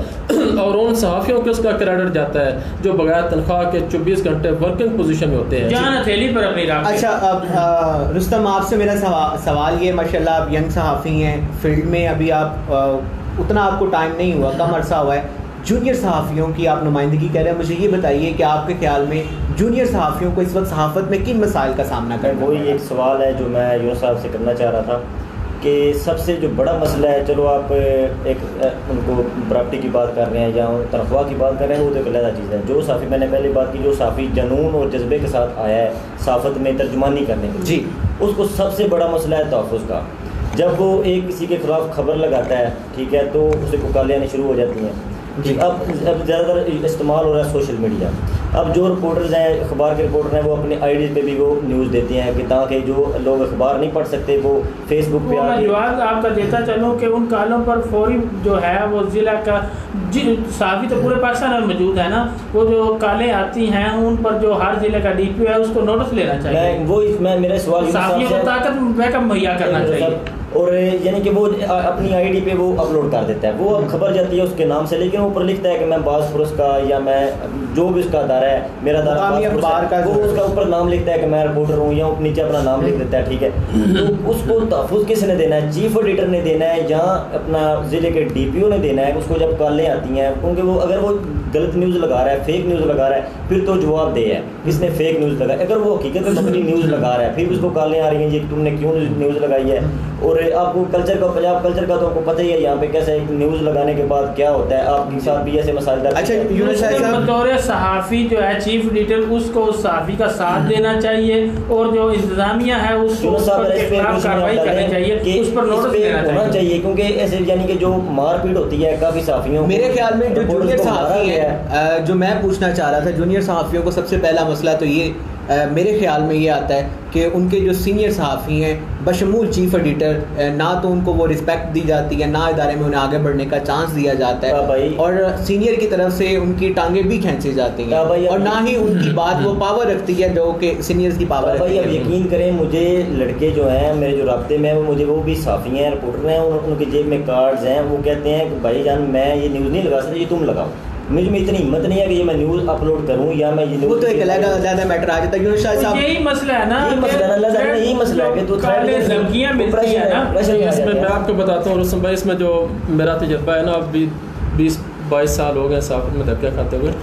और उन सहाफ़ियों को उसका क्रेडिट जाता है जो बगैर तनख्वाह के 24 घंटे वर्किंग पोजीशन में होते हैं। अच्छा, अब रुस्तम, आपसे मेरा सवाल ये, माशाल्लाह आप यंग सहाफ़ी हैं, फील्ड में अभी आप उतना आपको टाइम नहीं हुआ, कम अरसा हुआ है, जूनियर सहाफ़ियों की आप नुमाइंदगी कर रहे हैं। मुझे ये बताइए कि आपके ख्याल में जूनियर सहाफ़ियों को इस वक्त सहाफ़त में किन मसाइल का सामना करना है? वही एक सवाल है जो मैं यूनुस साहब से करना चाह रहा था कि सबसे जो बड़ा मसला है, चलो आप एक उनको प्रॉपर्टी की बात कर रहे हैं या तनख्वाह की बात कर रहे हैं, वो तो एक अलग चीज़ है। जो साफ़ी, मैंने पहले बात की, जो साफ़ी जनून और जज्बे के साथ आया है सहाफ़त में तर्जुमानी करने के लिए, उसको सबसे बड़ा मसला है तहफ़्फ़ुज़ का। जब वो एक किसी के ख़िलाफ़ खबर लगाता है, ठीक है, तो उसे को गालियाँ आनी शुरू हो जाती हैं। अब ज़्यादातर इस्तेमाल हो रहा है सोशल मीडिया। अब जो रिपोर्टर्स हैं, अखबार के रिपोर्टर हैं, वो अपने आईडी पे भी वो न्यूज़ देते हैं कि ताकि जो लोग अखबार नहीं पढ़ सकते वो फेसबुक पे आके जवाब आपका देता चलूँ कि उन कालों पर फौरी जो है वो ज़िला का साफ़ी तो पूरे पाकिस्तान में मौजूद है ना, वो जो कालें आती हैं उन पर जो हर ज़िले का DPO है उसको नोटिस लेना चाहिए। मेरा सवाल साफ़ियों को ताकत बैकअप मुहैया करना चाहिए। और यानी कि वो अपनी आईडी पे वो अपलोड कर देता है, वो खबर जाती है उसके नाम से, लेकिन वो ऊपर लिखता है कि मैं बाज़पुर का, या मैं जो भी उसका अदारा है, मेरा अदारा बाज़पुर का, वो उसका ऊपर नाम लिखता है कि मैं रिपोर्टर हूँ, या नीचे अपना नाम लिख देता है, ठीक है। तो उसको तहफ़्फ़ुज़ किसने देना है? चीफ एडिटर ने देना है या अपना ज़िले के DPO ने देना है? उसको जब कॉलें आती हैं, क्योंकि वो अगर वो गलत न्यूज़ लगा रहा है, फेक न्यूज़ लगा रहा है, फिर तो जवाब दे है किसने फेक न्यूज़ लगाई। अगर वो हकीकत में अपनी न्यूज़ लगा रहा है, फिर उसको कॉलें आ रही हैं, ये तुमने क्यों न्यूज़ लगाई है। और आपको कल्चर का, पंजाब कल्चर का तो आपको पता ही है, यहाँ पे कैसे न्यूज़ लगाने के बाद क्या होता है, आपके साथ भी ऐसे मसाइल। अच्छा, बतौर सहाफ़ी जो है चीफ एडिटर, उसको उस सहाफ़ी का साथ देना चाहिए और जो इंतजामिया है उसको कार्रवाई करनी चाहिए, उस पर नोटिस लेना चाहिए, क्योंकि ऐसे यानी कि जो मारपीट होती है काफ़ी सहाफ़ियों। मेरे ख्याल में जो जूनियर सहाफ़ी है, जो मैं पूछना चाह रहा था, जूनियर सहाफ़ियों को सबसे पहला मसला तो ये मेरे ख्याल में ये आता है कि उनके जो सीनियर सहाफ़ी हैं बशमूल चीफ एडिटर, ना तो उनको वो रिस्पेक्ट दी जाती है, ना इदारे में उन्हें आगे बढ़ने का चांस दिया जाता है, और सीनियर की तरफ से उनकी टांगें भी खींची जाती हैं, और ना ही उनकी बात वो पावर रखती है जो कि सीनियर्स की पावर रखती है। अब यकीन करें, मुझे लड़के जो हैं मेरे जो राब्ते में, मुझे वो भी सहाफ़ी हैं, रिपोर्टर हैं, उनकी जेब में कार्ड्स हैं, वो कहते हैं कि भाई जान मैं ये न्यूज़ नहीं लगा सकता, ये तुम लगाओ। मुझे में इतनी हिम्मत नहीं है कि ये मैं न्यूज़ अपलोड करूं, या मैं ये न्यूज़, वो तो एक अलग मैटर आ जाता है। यूनुस शाह साहब, यही मसला है ना, यही मसला है कि तो धमकियां मिलती हैं ना। इसमें मैं आपको बताता हूँ रुस्तम भाई, इसमें जो मेरा तजुर्बा है ना, अभी 20-22 साल हो गए साफ़ी में धक्के खाते हुए।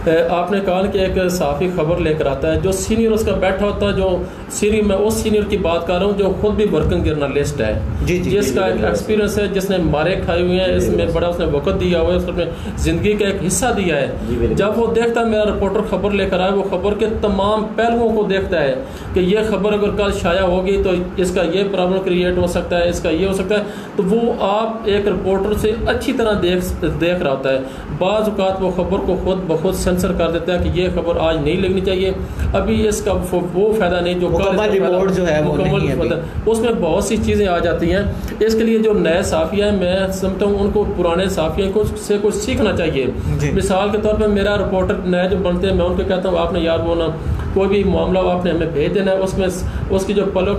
आपने कहा कि एक साफ़ी खबर लेकर आता है, जो सीनियर उसका बैठा होता है, जो सीनियर, मैं उस सीनियर की बात कर रहा हूँ जो खुद भी वर्किंग जर्नलिस्ट है, जिसका एक एक्सपीरियंस है, जिसने मारे खाए हुए हैं, इसमें बड़ा उसने वक्त दिया हुआ है, उसने ज़िंदगी का एक हिस्सा दिया है। जब वो देखता है मेरा रिपोर्टर खबर लेकर आए, वो खबर के तमाम पहलुओं को देखता है कि ये खबर अगर कल शाया होगी तो इसका ये प्रॉब्लम क्रिएट हो सकता है, इसका ये हो सकता है, तो वो आप एक रिपोर्टर से अच्छी तरह देख रहा होता है। बाज़ औक़ात वो खबर को खुद ब खुद सेंसर कर देता है कि ये खबर आज नहीं लिखनी चाहिए। अभी इसका वो फ़ायदा नहीं जो रिपोर्ट जो है वो नहीं है, उसमें बहुत सी चीज़ें आ जाती हैं। इसके लिए जो नए साफ़िया हैं, मैं समझता हूँ उनको पुराने साफ़िया को से कुछ सीखना चाहिए। मिसाल के तौर पर मेरा रिपोर्टर नए जो बनते हैं, मैं उनको कहता हूँ आपने यार वो ना कोई भी मामला आपने हमें भेज देना है, उसमें उसकी जो पलक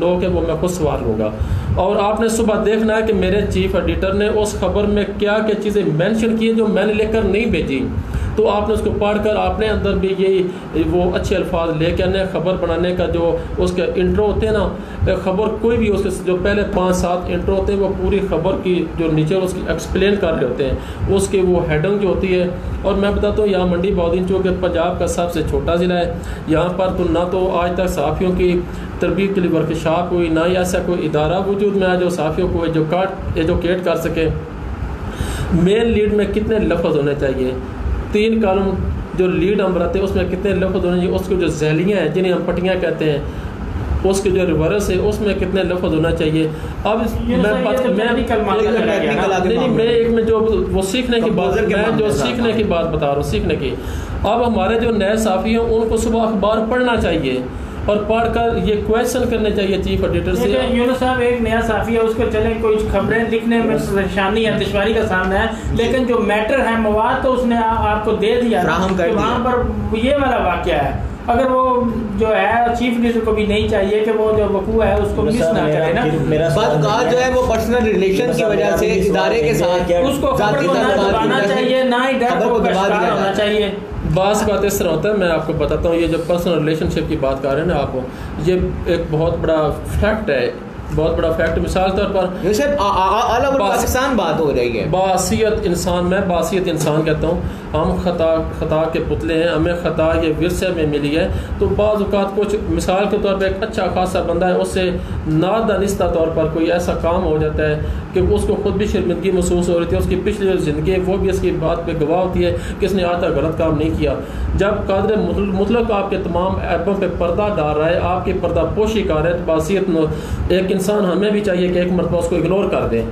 नोक है वो मैं खुद सवार लूँगा, और आपने सुबह देखना है कि मेरे चीफ एडिटर ने उस खबर में क्या क्या चीज़ें मेंशन की जो मैंने लेकर नहीं भेजी, तो आपने उसको पढ़कर आपने अंदर भी यही वो अच्छे अल्फाज लेके आने। खबर बनाने का जो उसके इंट्रो होते हैं ना, खबर कोई भी उसके जो पहले 5-7 इंट्रो होते हैं वो पूरी खबर की जो नीचे उसकी एक्सप्लेन कर रहे होते हैं, उसकी वो हेडिंग जो होती है। और मैं बताता हूँ यहाँ मंडी बहाउद्दीन जो कि पंजाब का सबसे छोटा ज़िला है, यहाँ पर तो ना तो आज तक सहाफ़ियों की तरबियत के लिए वर्कशॉप हुई, ना ही ऐसा कोई इदारा वजूद में है जो सहाफ़ियों को एजुकेट कर सके। मेन लीड में कितने लफ्ज़ होने चाहिए, 3 कॉलम जो लीड हम रहते हैं उसमें कितने लफ्ज़ होने चाहिए, उसकी जो झैलियाँ हैं जिन्हें हम पट्टियाँ कहते हैं, उसके जो रिवर्स है उसमें कितने लफ्ज़ होना चाहिए। अब मैं जो वो सीखने की बात, मैं जो सीखने की बात बता रहा हूँ, सीखने की। अब हमारे जो नए साफ़ी हैं उनको सुबह अखबार पढ़ना चाहिए और पढ़कर ये क्वेश्चन करने चाहिए चीफ एडिटर से। यूनुस साहब एक नया साफ़ी है, उसको चले कोई खबरें लिखने में परेशानी या दुश्वारी का सामना है, लेकिन जो मैटर है मवाद तो उसने आपको दे दिया, तो वहाँ पर ये वाला वाक़या है। अगर वो जो है चीफ एडिटर को भी नहीं चाहिए कि वो जो वकूआ है उसको मिस ना करे ना, बात जो है वो पर्सनल रिलेशन की वजह से इदारे के साथ उसको खबर को ना दबाना चाहिए, ना ही डर को होना चाहिए। बात इस तरह होता है, मैं आपको बताता हूँ, ये जो पर्सनल रिलेशनशिप की बात कर रहे हैं ना आप, ये एक बहुत बड़ा फैक्ट है, बहुत बड़ा फैक्ट। मिसाल तौर पर पाकिस्तान बात हो रही है, बासियत इंसान, मैं बासियत इंसान कहता हूँ, हम खता के पुतले हैं, हमें खता ये विरसे में मिली है। तो बाज़ औक़ात कुछ मिसाल के तौर पर एक अच्छा खासा बंदा है, उससे नादानिस्ता तौर पर कोई ऐसा काम हो जाता है कि उसको खुद भी शर्मिंदगी महसूस हो रही थी, उसकी पिछली जो ज़िंदगी है वो भी इसकी बात पे गवाह होती है कि इसने आज तक गलत काम नहीं किया। जब कादर मुतलक आपके तमाम ऐपों पे पर्दा डाल रहा है, आपकी पर्दा पोशी कर रहा है, तो बासियत एक इंसान हमें भी चाहिए कि एक मरतबा उसको इग्नोर कर दें।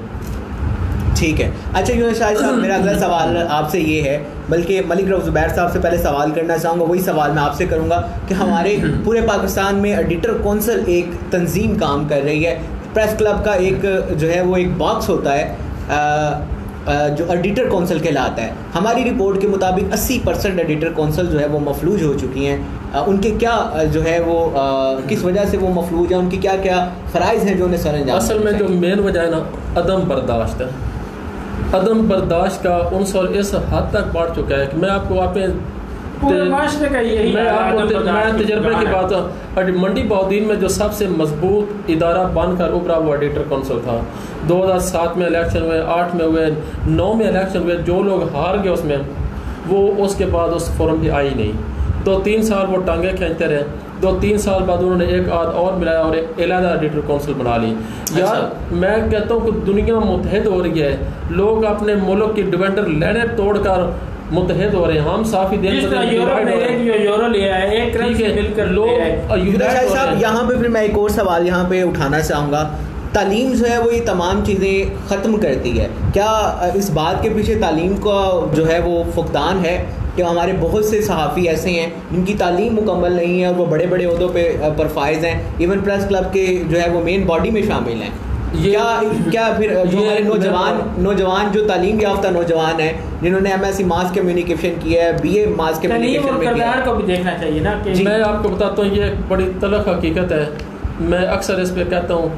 ठीक है। अच्छा यूनुस शाहिद साहब, मेरा अगला सवाल आपसे ये है, बल्कि मलिक रऊफ ज़ुबैर साहब से पहले सवाल करना चाहूँगा, वही सवाल मैं आपसे करूँगा कि हमारे पूरे पाकिस्तान में एडिटर कौंसल एक तंजीम काम कर रही है। प्रेस क्लब का एक जो है वो एक बॉक्स होता है जो एडिटर कौंसल कहलाता है। हमारी रिपोर्ट के मुताबिक 80% एडिटर कौंसल जो है वो मफलूज हो चुकी हैं। उनके क्या जो है वो किस वजह से वो मफलूज हैं, उनकी क्या क्या फ़राइज़ हैं जो उन्हें सर अंजाम। असल में जो मेन वजह है ना, अदम बर्दाश्त है। अदम बर्दाश्त का उनसर इस हद तक बढ़ चुका है कि मैं आपको मैं तजर्बे की बात, मंडी बहाउद्दीन में जो सबसे मजबूत इदारा बनकर उभरा वो एडिटर कौंसल था। 2007 में इलेक्शन हुए, 8 में हुए, 9 में इलेक्शन हुए, जो लोग हार गए उसमें वो उसके बाद उस फोरम भी आई नहीं। 2-3 साल वो टांगे खींचते रहे, 2-3 साल बाद उन्होंने एक आध और मिलाया और एक अलहदा एडिटर कौंसिल बना ली। यार मैं कहता हूँ कि दुनिया मुतहद हो रही है, लोग अपने मुल्क की डिवेंडर लेने तोड़कर मुतहद हो रहे हैं। हम साफी देख यूरो लिया है, एक मिलकर लोग। यहाँ पे फिर मैं एक और सवाल यहाँ पे उठाना चाहूँगा, तालीम जो है वो ये तमाम चीज़ें ख़त्म करती है, क्या इस बात के पीछे तालीम का जो है वो फुकदान है कि हमारे बहुत से सहाफ़ी ऐसे हैं जिनकी तालीम मुकम्मल नहीं है और वो बड़े बड़े ओहदों पर फाइज हैं, इवन प्रेस क्लब के जो है वो मेन बॉडी में शामिल हैं। क्या फिर जो हमारे नौजवान जो तालीम याफ्ता नौजवान हैं जिन्होंने MSc मास कम्युनिकेशन किया है, BA मास कम्युनिकेशन में किया है, को भी देखना चाहिए ना कि मैं आपको बताता हूँ, ये एक बड़ी तलख हकीकत है। मैं अक्सर इस पर कहता हूँ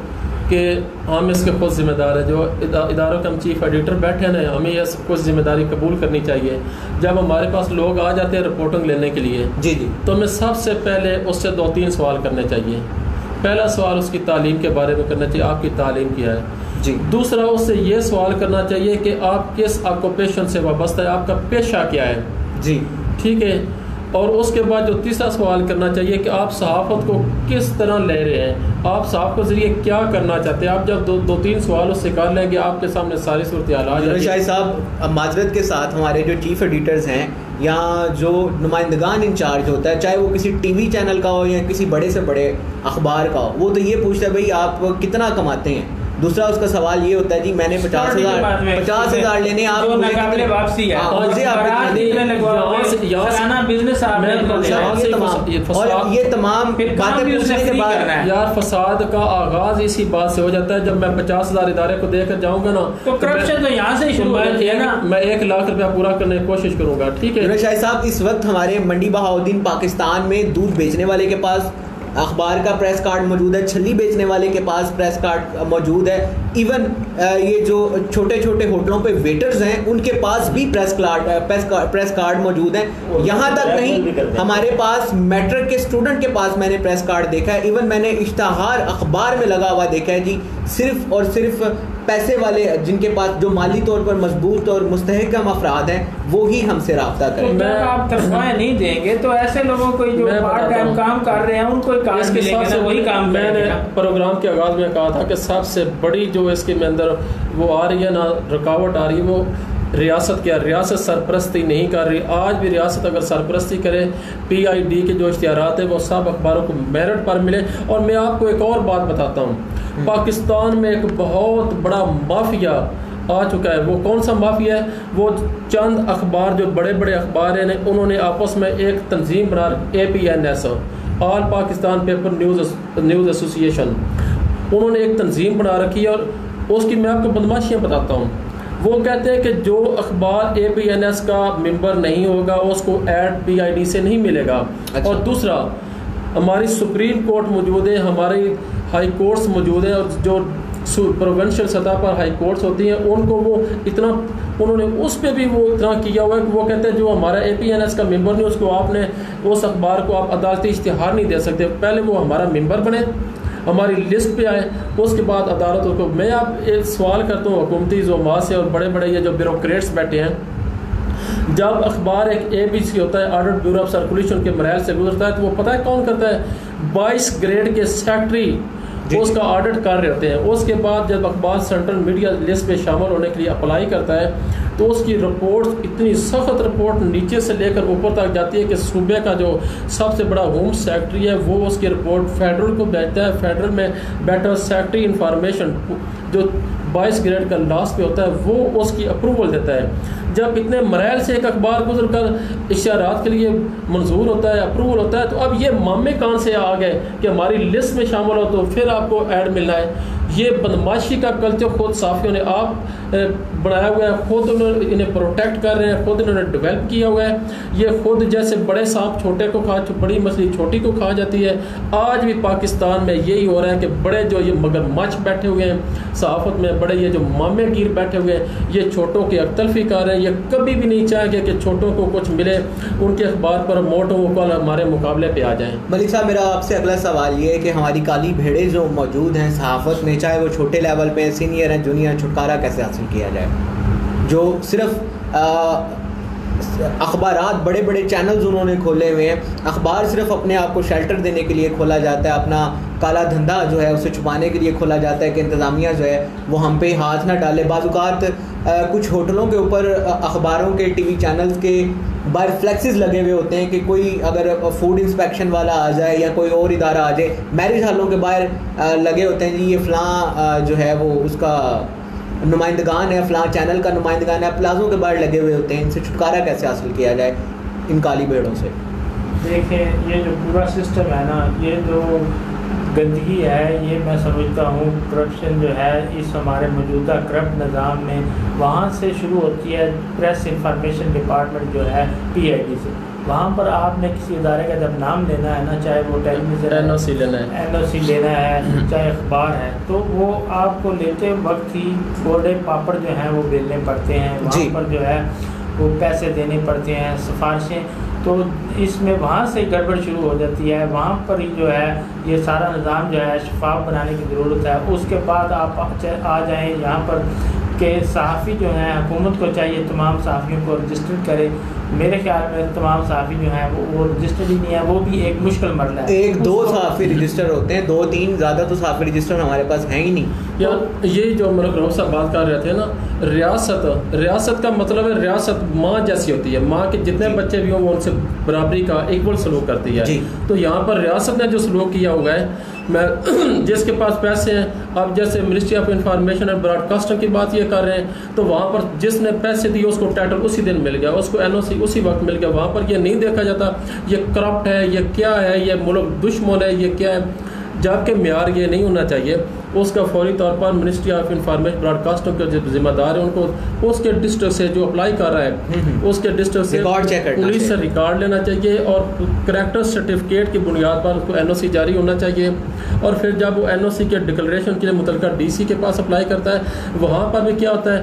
कि हम इसके खुद ज़िम्मेदार हैं। जो इदारों के हम चीफ एडिटर बैठे हैं, हमें यह कुछ ज़िम्मेदारी कबूल करनी चाहिए। जब हमारे पास लोग आ जाते हैं रिपोर्टिंग लेने के लिए जी तो हमें सबसे पहले उससे 2-3 सवाल करने चाहिए। पहला सवाल उसकी तालीम के बारे में करना चाहिए, आपकी तालीम क्या है जी। दूसरा उससे ये सवाल करना चाहिए कि आप किस ऑक्यूपेशन से वाबस्ता है, आपका पेशा क्या है जी, ठीक है। और उसके बाद जो तीसरा सवाल करना चाहिए कि आप सहाफ़त को किस तरह ले रहे हैं, आप सहाफ़त के ज़रिए क्या करना चाहते हैं। आप जब 2-3 सवाल उससे कर लेंगे आपके सामने सारी सूरत हाल आ जाएगी। शाहिद साहब, माजरत के साथ हमारे जो चीफ एडिटर्स हैं या जो नुमाइंदगान इंचार्ज होता है, चाहे वो किसी TV चैनल का हो या किसी बड़े से बड़े अखबार का हो, वो तो ये पूछता है भाई आप कितना कमाते हैं, दूसरा उसका सवाल ये होता है जी मैंने 50,000 लेने आप वापसी है और ये तमाम बातें पूछने के बाद यार फसाद का आगाज इसी बात से हो जाता है। जब मैं 50,000 इदारे को देकर जाऊंगा ना तो करप्शन तो यहाँ से शुरू होती है ना। मैं 1 लाख रुपया पूरा करने की कोशिश करूंगा, ठीक है। शाहिद साहब, इस वक्त हमारे मंडी बहाउद्दीन पाकिस्तान में दूध बेचने वाले के पास अखबार का प्रेस कार्ड मौजूद है, छल्ली बेचने वाले के पास प्रेस कार्ड मौजूद है, इवन ये जो छोटे छोटे होटलों पे वेटर्स हैं उनके पास भी प्रेस कार्ड मौजूद है। यहाँ तक नहीं, हमारे पास मैट्रिक के स्टूडेंट के पास मैंने प्रेस कार्ड देखा है। इवन मैंने इश्तहार अखबार में लगा हुआ देखा है जी, सिर्फ और सिर्फ पैसे वाले जिनके पास जो माली तौर पर मजबूत और मुस्तहकम अफराद हैं वो ही हमसे रब्ता करें। तो आप तनख्वाहें नहीं देंगे तो ऐसे लोगों को जो पार्ट टाइम काम कर रहे हैं उनको काम मिलेगा, वही काम। मैंने प्रोग्राम के आगाज में कहा था कि सबसे बड़ी जो इसके अंदर वो आ रही है ना, रुकावट आ रही है, वो रियासत क्या, रियासत सरपरस्ती नहीं कर रही। आज भी रियासत अगर सरपरस्ती करे, PID के जो इश्तिहारात है वो सब अखबारों को मेरिट पर मिले। और मैं आपको एक और बात बताता हूँ, पाकिस्तान में एक बहुत बड़ा माफिया आ चुका है। वो कौन सा माफिया है? वो चंद अखबार जो बड़े बड़े अखबार हैं उन्होंने आपस में एक तंजीम बना, APNS, all Pakistan paper news association, उन्होंने एक तंजीम बना रखी है। और उसकी मैं आपको बदमाशियाँ बताता हूँ। वो कहते हैं कि जो अखबार APNS का मेंबर नहीं होगा उसको ऐड PID से नहीं मिलेगा। अच्छा। और दूसरा, हमारी सुप्रीम कोर्ट मौजूद है, हमारी हाई कोर्ट्स मौजूद है, और जो प्रोविंशियल सतह पर हाई कोर्ट्स होती हैं उनको वो इतना, उन्होंने उस पर भी वो इतना किया हुआ है कि वो कहते हैं जो हमारा APNS का मेंबर नहीं उसको आपने उस अखबार को आप अदालती इश्तिहार नहीं दे सकते, पहले वो हमारा मेंबर बने, हमारी लिस्ट पे आए, उसके बाद अदालतों को। मैं आप एक सवाल करता हूँ हुकूमती ज़ुमा से और बड़े बड़े ये जो ब्यूरोक्रेट्स बैठे हैं, जब अखबार एक ABC होता है, ऑडिट ब्यूरो ऑफ सर्कुलेशन के मराइल से गुजरता है, तो वो पता है कौन करता है? 22 ग्रेड के सेक्रेटरी उसका ऑडिट कर रहे होते हैं। उसके बाद जब अखबार सेंट्रल मीडिया लिस्ट में शामिल होने के लिए अप्लाई करता है तो उसकी रिपोर्ट, इतनी सख्त रिपोर्ट नीचे से लेकर ऊपर तक जाती है कि सूबे का जो सबसे बड़ा होम सेक्रेटरी है वो उसकी रिपोर्ट फेडरल को भेजता है। फेडरल में बैठा सेक्रेटरी इंफॉर्मेशन जो 22 ग्रेड का लास्ट पे होता है वो उसकी अप्रूवल देता है। जब इतने मराइल से एक अखबार गुजर कर इश्तिहारात के लिए मंजूर होता है, अप्रूवल होता है, तो अब ये मामे कहाँ से आ गए कि हमारी लिस्ट में शामिल हो तो फिर आपको ऐड मिलना है। ये बदमाशी का कल्चर खुद साफियों ने आप बनाया हुआ है, खुद उन्होंने इन्हें प्रोटेक्ट कर रहे हैं, खुद इन्होंने डेवलप किया हुआ है। ये खुद जैसे बड़े सांप छोटे को खा, बड़ी मछली छोटी को खा जाती है। आज भी पाकिस्तान में यही हो रहा है कि बड़े जो ये मगरमच्छ बैठे हुए हैं सहाफत में, बड़े ये जो मामे गिर बैठे हुए हैं, ये छोटों की अकतलफी कर रहे हैं। ये कभी भी नहीं चाहेंगे कि छोटों को कुछ मिले, उनके अखबार पर मोटों को हमारे मुकाबले पे आ जाएं। मलिक साहब, मेरा आपसे अगला सवाल ये है कि हमारी काली भेड़ें जो मौजूद हैं सहाफत में, चाहे वो छोटे लेवल पे सीनियर हैं जूनियर, छुटकारा कैसे हासिल किया जाए? जो सिर्फ अखबारात, बड़े बड़े चैनल्स उन्होंने खोले हुए हैं, अखबार सिर्फ अपने आप को शेल्टर देने के लिए खोला जाता है, अपना काला धंधा जो है उसे छुपाने के लिए खोला जाता है कि इंतज़ामिया जो है वो हम पे हाथ ना डाले। बाज़-औक़ात कुछ होटलों के ऊपर अखबारों के TV चैनल्स के बाहर फ्लैक्सेस लगे हुए होते हैं कि कोई अगर फूड इंस्पेक्शन वाला आ जाए या कोई और इदारा आ जाए, मैरिज हॉलों के बाहर लगे होते हैं जी ये फ़लाँ जो है वो उसका नुमाइंदगान है, फ़लाँ चैनल का नुमाइंदगान है, प्लाजों के बाहर लगे हुए होते हैं। इनसे छुटकारा कैसे हासिल किया जाए इन काली भेड़ों से? देखें, ये जो पूरा सिस्टम है ना, ये जो गंदगी है, ये मैं समझता हूँ करप्शन जो है इस हमारे मौजूदा करप्ट निज़ाम में वहाँ से शुरू होती है। प्रेस इंफॉर्मेशन डिपार्टमेंट जो है PID से, वहाँ पर आपने किसी इदारे का जब नाम लेना है ना, चाहे वो टेलीविज़न NOC लेना है, चाहे अखबार है, तो वो आपको लेते वक्त ही गोल्डे पापड़ जो हैं वो बेलने पड़ते हैं, वहाँ पर जो है वो पैसे देने पड़ते हैं, सिफारिशें, तो इसमें वहाँ से गड़बड़ शुरू हो जाती है। वहाँ पर ही जो है ये सारा निज़ाम जो है शफाफ बनाने की ज़रूरत है। उसके बाद आप आ जाएँ यहाँ पर कि सहाफ़ी जो हैं, हुकूमत को चाहिए तमाम सहाफ़ियों को रजिस्टर करे। मेरे ख्याल में तमाम सहाफ़ी जो हैं वो रजिस्टर्ड ही नहीं है, वो भी एक मुश्किल मरला है। 1-2 सहाफ़ी रजिस्टर होते हैं, 2-3, ज़्यादा तो सहाफ़ी रजिस्टर हमारे पास है ही नहीं। यार ये जो मलक साहब बात कर रहे थे ना, रियासत का मतलब है रियासत माँ जैसी होती है, माँ के जितने बच्चे भी हों वो उनसे बराबरी का इक्वल सलूक करती है। तो यहाँ पर रियासत ने जो सलूक किया हुआ है मैं जिसके पास पैसे हैं, अब जैसे ministry of information and broadcasting की बात ये कर रहे हैं, तो वहाँ पर जिसने पैसे दिए उसको टाइटल उसी दिन मिल गया, उसको NOC उसी वक्त मिल गया। वहाँ पर ये नहीं देखा जाता ये करप्ट है, ये क्या है, ये मुल्क दुश्मन है, ये क्या है, जबकि म्यार ये नहीं होना चाहिए। उसका फौरी तौर पर मिनिस्ट्री ऑफ इंफॉर्मेशन ब्रॉडकास्टिंग के जो जिम्मेदार है उनको उसके डिस्ट्रिक्ट से जो अप्लाई कर रहा है उसके डिस्ट्रिक्ट से पुलिस से रिकॉर्ड लेना चाहिए और करेक्टर सर्टिफिकेट की बुनियाद पर उसको NOC जारी होना चाहिए। और फिर जब वो NOC के डिक्लेरेशन के लिए मुतल्लिका DC के पास अप्लाई करता है, वहाँ पर भी क्या होता है,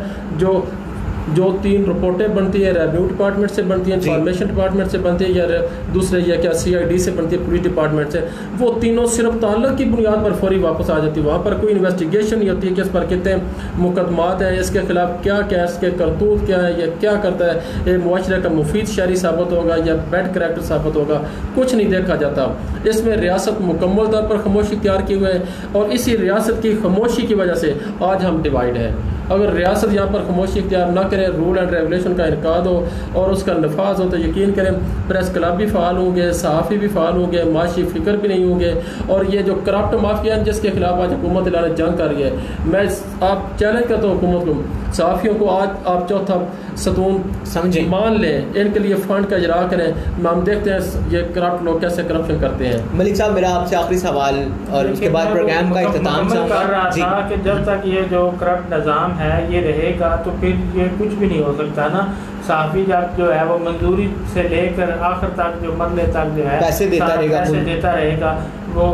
जो 3 रिपोर्टें बनती है, रेवेन्यू डिपार्टमेंट से बनती है, इंफॉर्मेशन डिपार्टमेंट से बनती है, या दूसरे या क्या CID से बनती है, पुलिस डिपार्टमेंट से, वो तीनों सिर्फ ताल्लुक की बुनियाद पर फौरी वापस आ जाती है। वहाँ पर कोई इन्वेस्टिगेशन नहीं होती है कि इस पर कितने मुकदमात हैं, इसके खिलाफ क्या क्या, इसके करतूत क्या है, ये क्या करता है, ये मुआशरे का मुफीद शहरी साबित होगा या बैड करैक्टर साबित होगा, कुछ नहीं देखा जाता। इसमें रियासत मुकम्मल तौर पर खामोशी इख्तियार किए हुए है और इसी रियासत की खामोशी की वजह से आज हम डिवाइड है। अगर रियासत यहाँ पर खामोशी इख्तियार ना करे, रूल एंड रेगुलेशन का इनकाद हो और उसका नफाज हो, तो यकीन करें प्रेस क्लब भी फ़ाल होंगे, सहाफ़ी भी फ़ाल होंगे, माशी फ़िक्र भी नहीं होंगे। और ये जो करप्ट माफिया जिसके खिलाफ आज हुकूमत इलान जंग कर रही है, मैं आप चैलेंज करता हूँ हुकूमत को, सहाफ़ियों को आज आप चौथा सतून समझे मान लें, इनके लिए फ़ंड का इजरा करें। हम देखते हैं ये करप्ट लोग कैसे करप्शन करते हैं। मलिक साहब, मेरा आपसे आखिरी सवाल और उसके बाद प्रोग्राम का इख्तिताम कर रहा था कि जब तक ये जो करप्ट निज़ाम है ये रहेगा तो फिर ये कुछ भी नहीं हो सकता ना। सहाफ़ी जब जो है वो मंजूरी से लेकर आखिर तक जो मरले तक जो है पैसे देता रहेगा, वो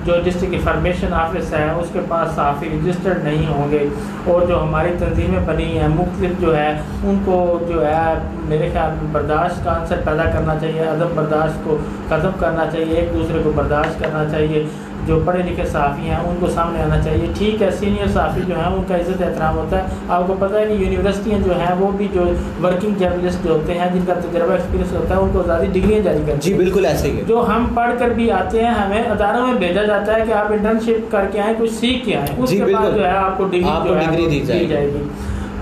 जो डिस्ट्रिक्ट इंफॉर्मेशन ऑफिस है उसके पास सहाफ़ी रजिस्टर्ड नहीं होंगे। और जो हमारी तंजीमें बनी हैं मुख्तलिफ जो है उनको जो है मेरे ख्याल में बर्दाश्त का आंसर पैदा करना चाहिए, अदम बर्दाश्त को ख़त्म करना चाहिए, एक दूसरे को बर्दाश्त करना चाहिए। जो पढ़े लिखे सहाफ़ी हैं उनको सामने आना चाहिए। ठीक है, सीनियर सहाफ़ी जो हैं उनका इज़्ज़त एहतराम होता है। आपको पता है कि यूनिवर्सिटियाँ जो हैं वो भी जो वर्किंग जर्नलिस्ट जो होते हैं जिनका तजर्बा एक्सपीरियंस होता है उनको ज़्यादा डिग्रियाँ जारी करती हैं। जी बिल्कुल ऐसे ही है। जो हम पढ़ कर भी आते हैं, हमें अदारों में भेजा जाता है कि आप इंटर्नशिप करके आएँ, कुछ सीख के आएँ, उसके बाद जो है आपको डिग्री दी जाएगी।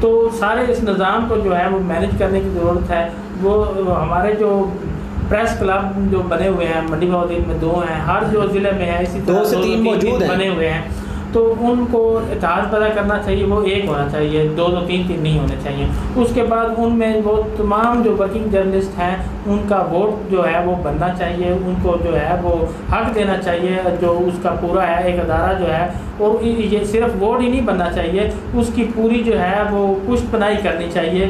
तो सारे इस निज़ाम को जो है वो मैनेज करने की ज़रूरत है। वो हमारे जो प्रेस क्लब जो बने हुए हैं मंडी बहाउद्दीन में 2 हैं, हर जो ज़िले में है इसी तरह 2 से 3 मौजूद बने हुए हैं, तो उनको इत्तेहाद पैदा करना चाहिए। वो एक होना चाहिए, 2 3 नहीं होने चाहिए। उसके बाद उनमें वो तमाम जो वर्किंग जर्नलिस्ट हैं उनका वोट जो है वो बनना चाहिए, उनको जो है वो हक देना चाहिए जो उसका पूरा है एक अदारा जो है। और ये सिर्फ वोट ही नहीं बनना चाहिए, उसकी पूरी जो है वो पुष्ट पनाही करनी चाहिए।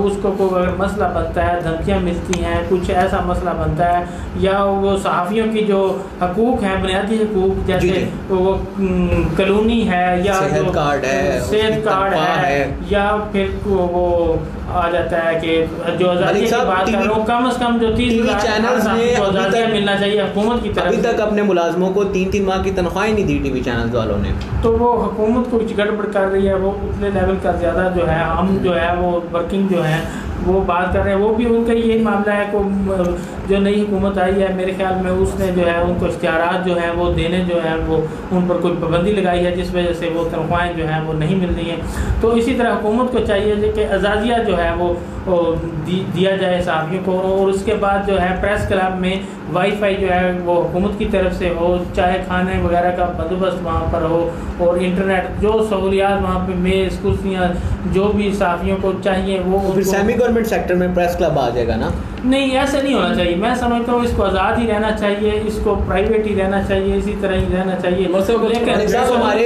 उसको कोई अगर मसला बनता है, धमकियाँ मिलती हैं, कुछ ऐसा मसला बनता है, या वो सहाफ़ियों की जो हकूक़ हैं, बुनियादी हकूक़ जैसे वो कॉलोनी है या सेहत कार्ड है या फिर वो आ जाता है कि जो आज़ादी की बात कर रहा हूँ, कम से कम जो 30 चैनल्स में मिलना चाहिए हुकूमत की तरफ। अभी तक अपने मुलाजमों को 3 माह की तनख्वाही नहीं दी टीवी चैनल्स वालों ने, तो वो हुकूमत को कुछ गड़बड़ कर रही है। वो उतने लेवल का ज़्यादा जो है हम जो है वो वर्किंग जो है वो बात कर रहे हैं, वो भी उनका यही मामला है को जो नई हुकूमत आई है मेरे ख्याल में उसने जो है उनको इख्तियारात जो है वो देने जो है वो उन पर कोई पाबंदी लगाई है जिस वजह से वो तनख्वाहें जो हैं वो नहीं मिल रही हैं। तो इसी तरह हुकूमत को चाहिए कि आज़ादिया जो है वो दिया जाए सहाफ़ियों को। और उसके बाद जो है प्रेस क्लब में वाईफाई जो है वो हुकूमत की तरफ से हो, चाहे खाने वगैरह का बंदोबस्त वहाँ पर हो, और इंटरनेट जो सहूलियात वहाँ पे मेज़ कुर्सियाँ जो भी सहाफ़ियों को चाहिए वो फिर सेमी गवर्नमेंट सेक्टर में प्रेस क्लब आ जाएगा ना। नहीं, ऐसा नहीं होना चाहिए। मैं समझता हूँ इसको आज़ाद ही रहना चाहिए, इसको प्राइवेट ही रहना चाहिए, इसी तरह ही रहना चाहिए। हमारे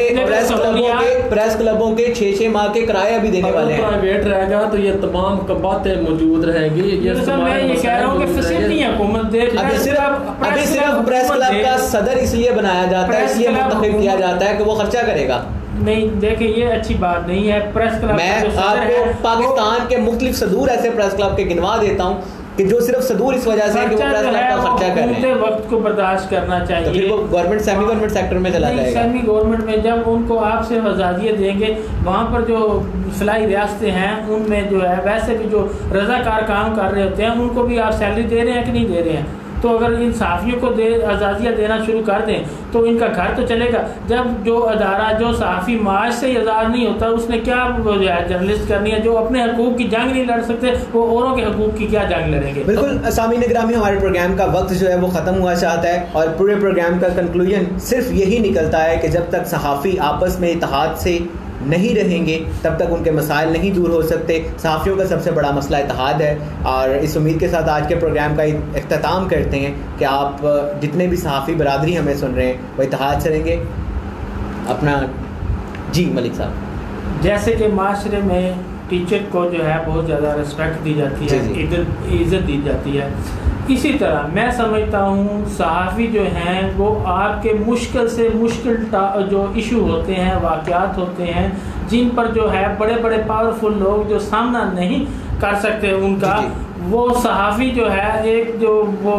प्रेस क्लबों के 6-6 माह के किराए भी देने वाले हैं। प्राइवेट रहेगा तो ये तमाम बातें मौजूद रहेंगी। मैं ये कह रहा हूँ कि फैसिलिटी हुकूमत दे। अभी सिर्फ प्रेस क्लब का सदर इसलिए बनाया जाता है, इसलिए मुंतखब किया जाता है कि वो खर्चा करेगा। नहीं देखिए, ये अच्छी बात नहीं है। प्रेस क्लब मैं आपको पाकिस्तान के मुख्तलिफ सदूर ऐसे प्रेस क्लब के गिनवा देता हूँ कि जो सिर्फ सदूर इस वजह से कि वो प्रेस क्लब का खर्चा कर रहे हैं। वक्त को बर्दाश्त करना चाहिए। तो फिर वो गवर्नमेंट सेमी गवर्नमेंट सेक्टर में चला जाएगा। सेमी गवर्नमेंट में जब उनको आप सिर्फ आज़ादियाँ देंगे, वहाँ पर जो फलाई रियासतें हैं उनमें जो है वैसे भी जो रज़ाकार काम कर रहे होते हैं उनको भी आप सैलरी दे रहे हैं कि नहीं दे रहे हैं। तो अगर इन सहाफ़ियों को आज़ादियाँ देना शुरू कर दें तो इनका घर तो चलेगा। जब जो अदारा जो सहाफ़ी माश से ही आज़ाद नहीं होता उसने क्या जर्नलिस्ट करनी है, जो अपने हकूक़ की जंग नहीं लड़ सकते वो औरों के हकूक़ की क्या जंग लड़ेंगे। बिल्कुल सामीन ग्रामी, हमारे प्रोग्राम का वक्त जो है वो ख़त्म हुआ चाहता है और पूरे प्रोग्राम का कंक्लूजन सिर्फ यही निकलता है कि जब तक सहाफ़ी आपस में इत्तेहाद से नहीं रहेंगे तब तक उनके मसाइल नहीं दूर हो सकते। सहाफ़ियों का सबसे बड़ा मसला इत्तेहाद है और इस उम्मीद के साथ आज के प्रोग्राम का इख्तिताम करते हैं कि आप जितने भी सहाफ़ी बरादरी हमें सुन रहे हैं वो इत्तेहाद से रहेंगे। अपना जी मलिक साहब, जैसे कि माशरे में टीचर को जो है बहुत ज़्यादा रिस्पेक्ट दी जाती है, इज़्ज़त दी जाती है, इसी तरह मैं समझता हूँ सहाफ़ी जो हैं वो आपके मुश्किल से मुश्किल जो इशू होते हैं, वाक़यात होते हैं जिन पर जो है बड़े बड़े पावरफुल लोग जो सामना नहीं कर सकते उनका, वो सहाफ़ी जो है एक जो वो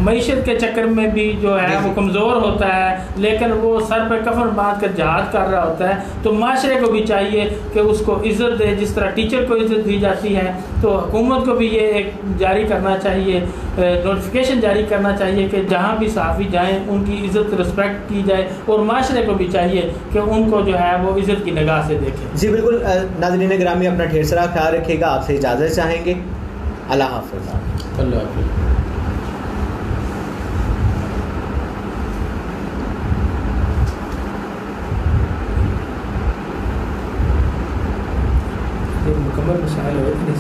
मईशत के चक्कर में भी जो है वो कमज़ोर होता है, लेकिन वो सर पर कफन बांध कर जहाद कर रहा होता है। तो माशरे को भी चाहिए कि उसको इज़्ज़त दे, जिस तरह टीचर को इज़्ज़त दी जाती है तो हुकूमत को भी ये एक जारी करना चाहिए, नोटिफिकेशन जारी करना चाहिए कि जहाँ भी सहाफ़ी जाएँ उनकी इज़्ज़त रिस्पेक्ट की जाए और माशरे को भी चाहिए कि उनको जो है वो इज़्ज़त की निगाह से देखें। जी बिल्कुल नाज़रीन ग्रामी, अपना ढेर सारा ख्याल रखिएगा, आपसे इजाज़त चाहेंगे। अल्लाह हाफ़िज़। अल्लाह हाफ़िज़। मुकम्मल मसाइल हुए थे,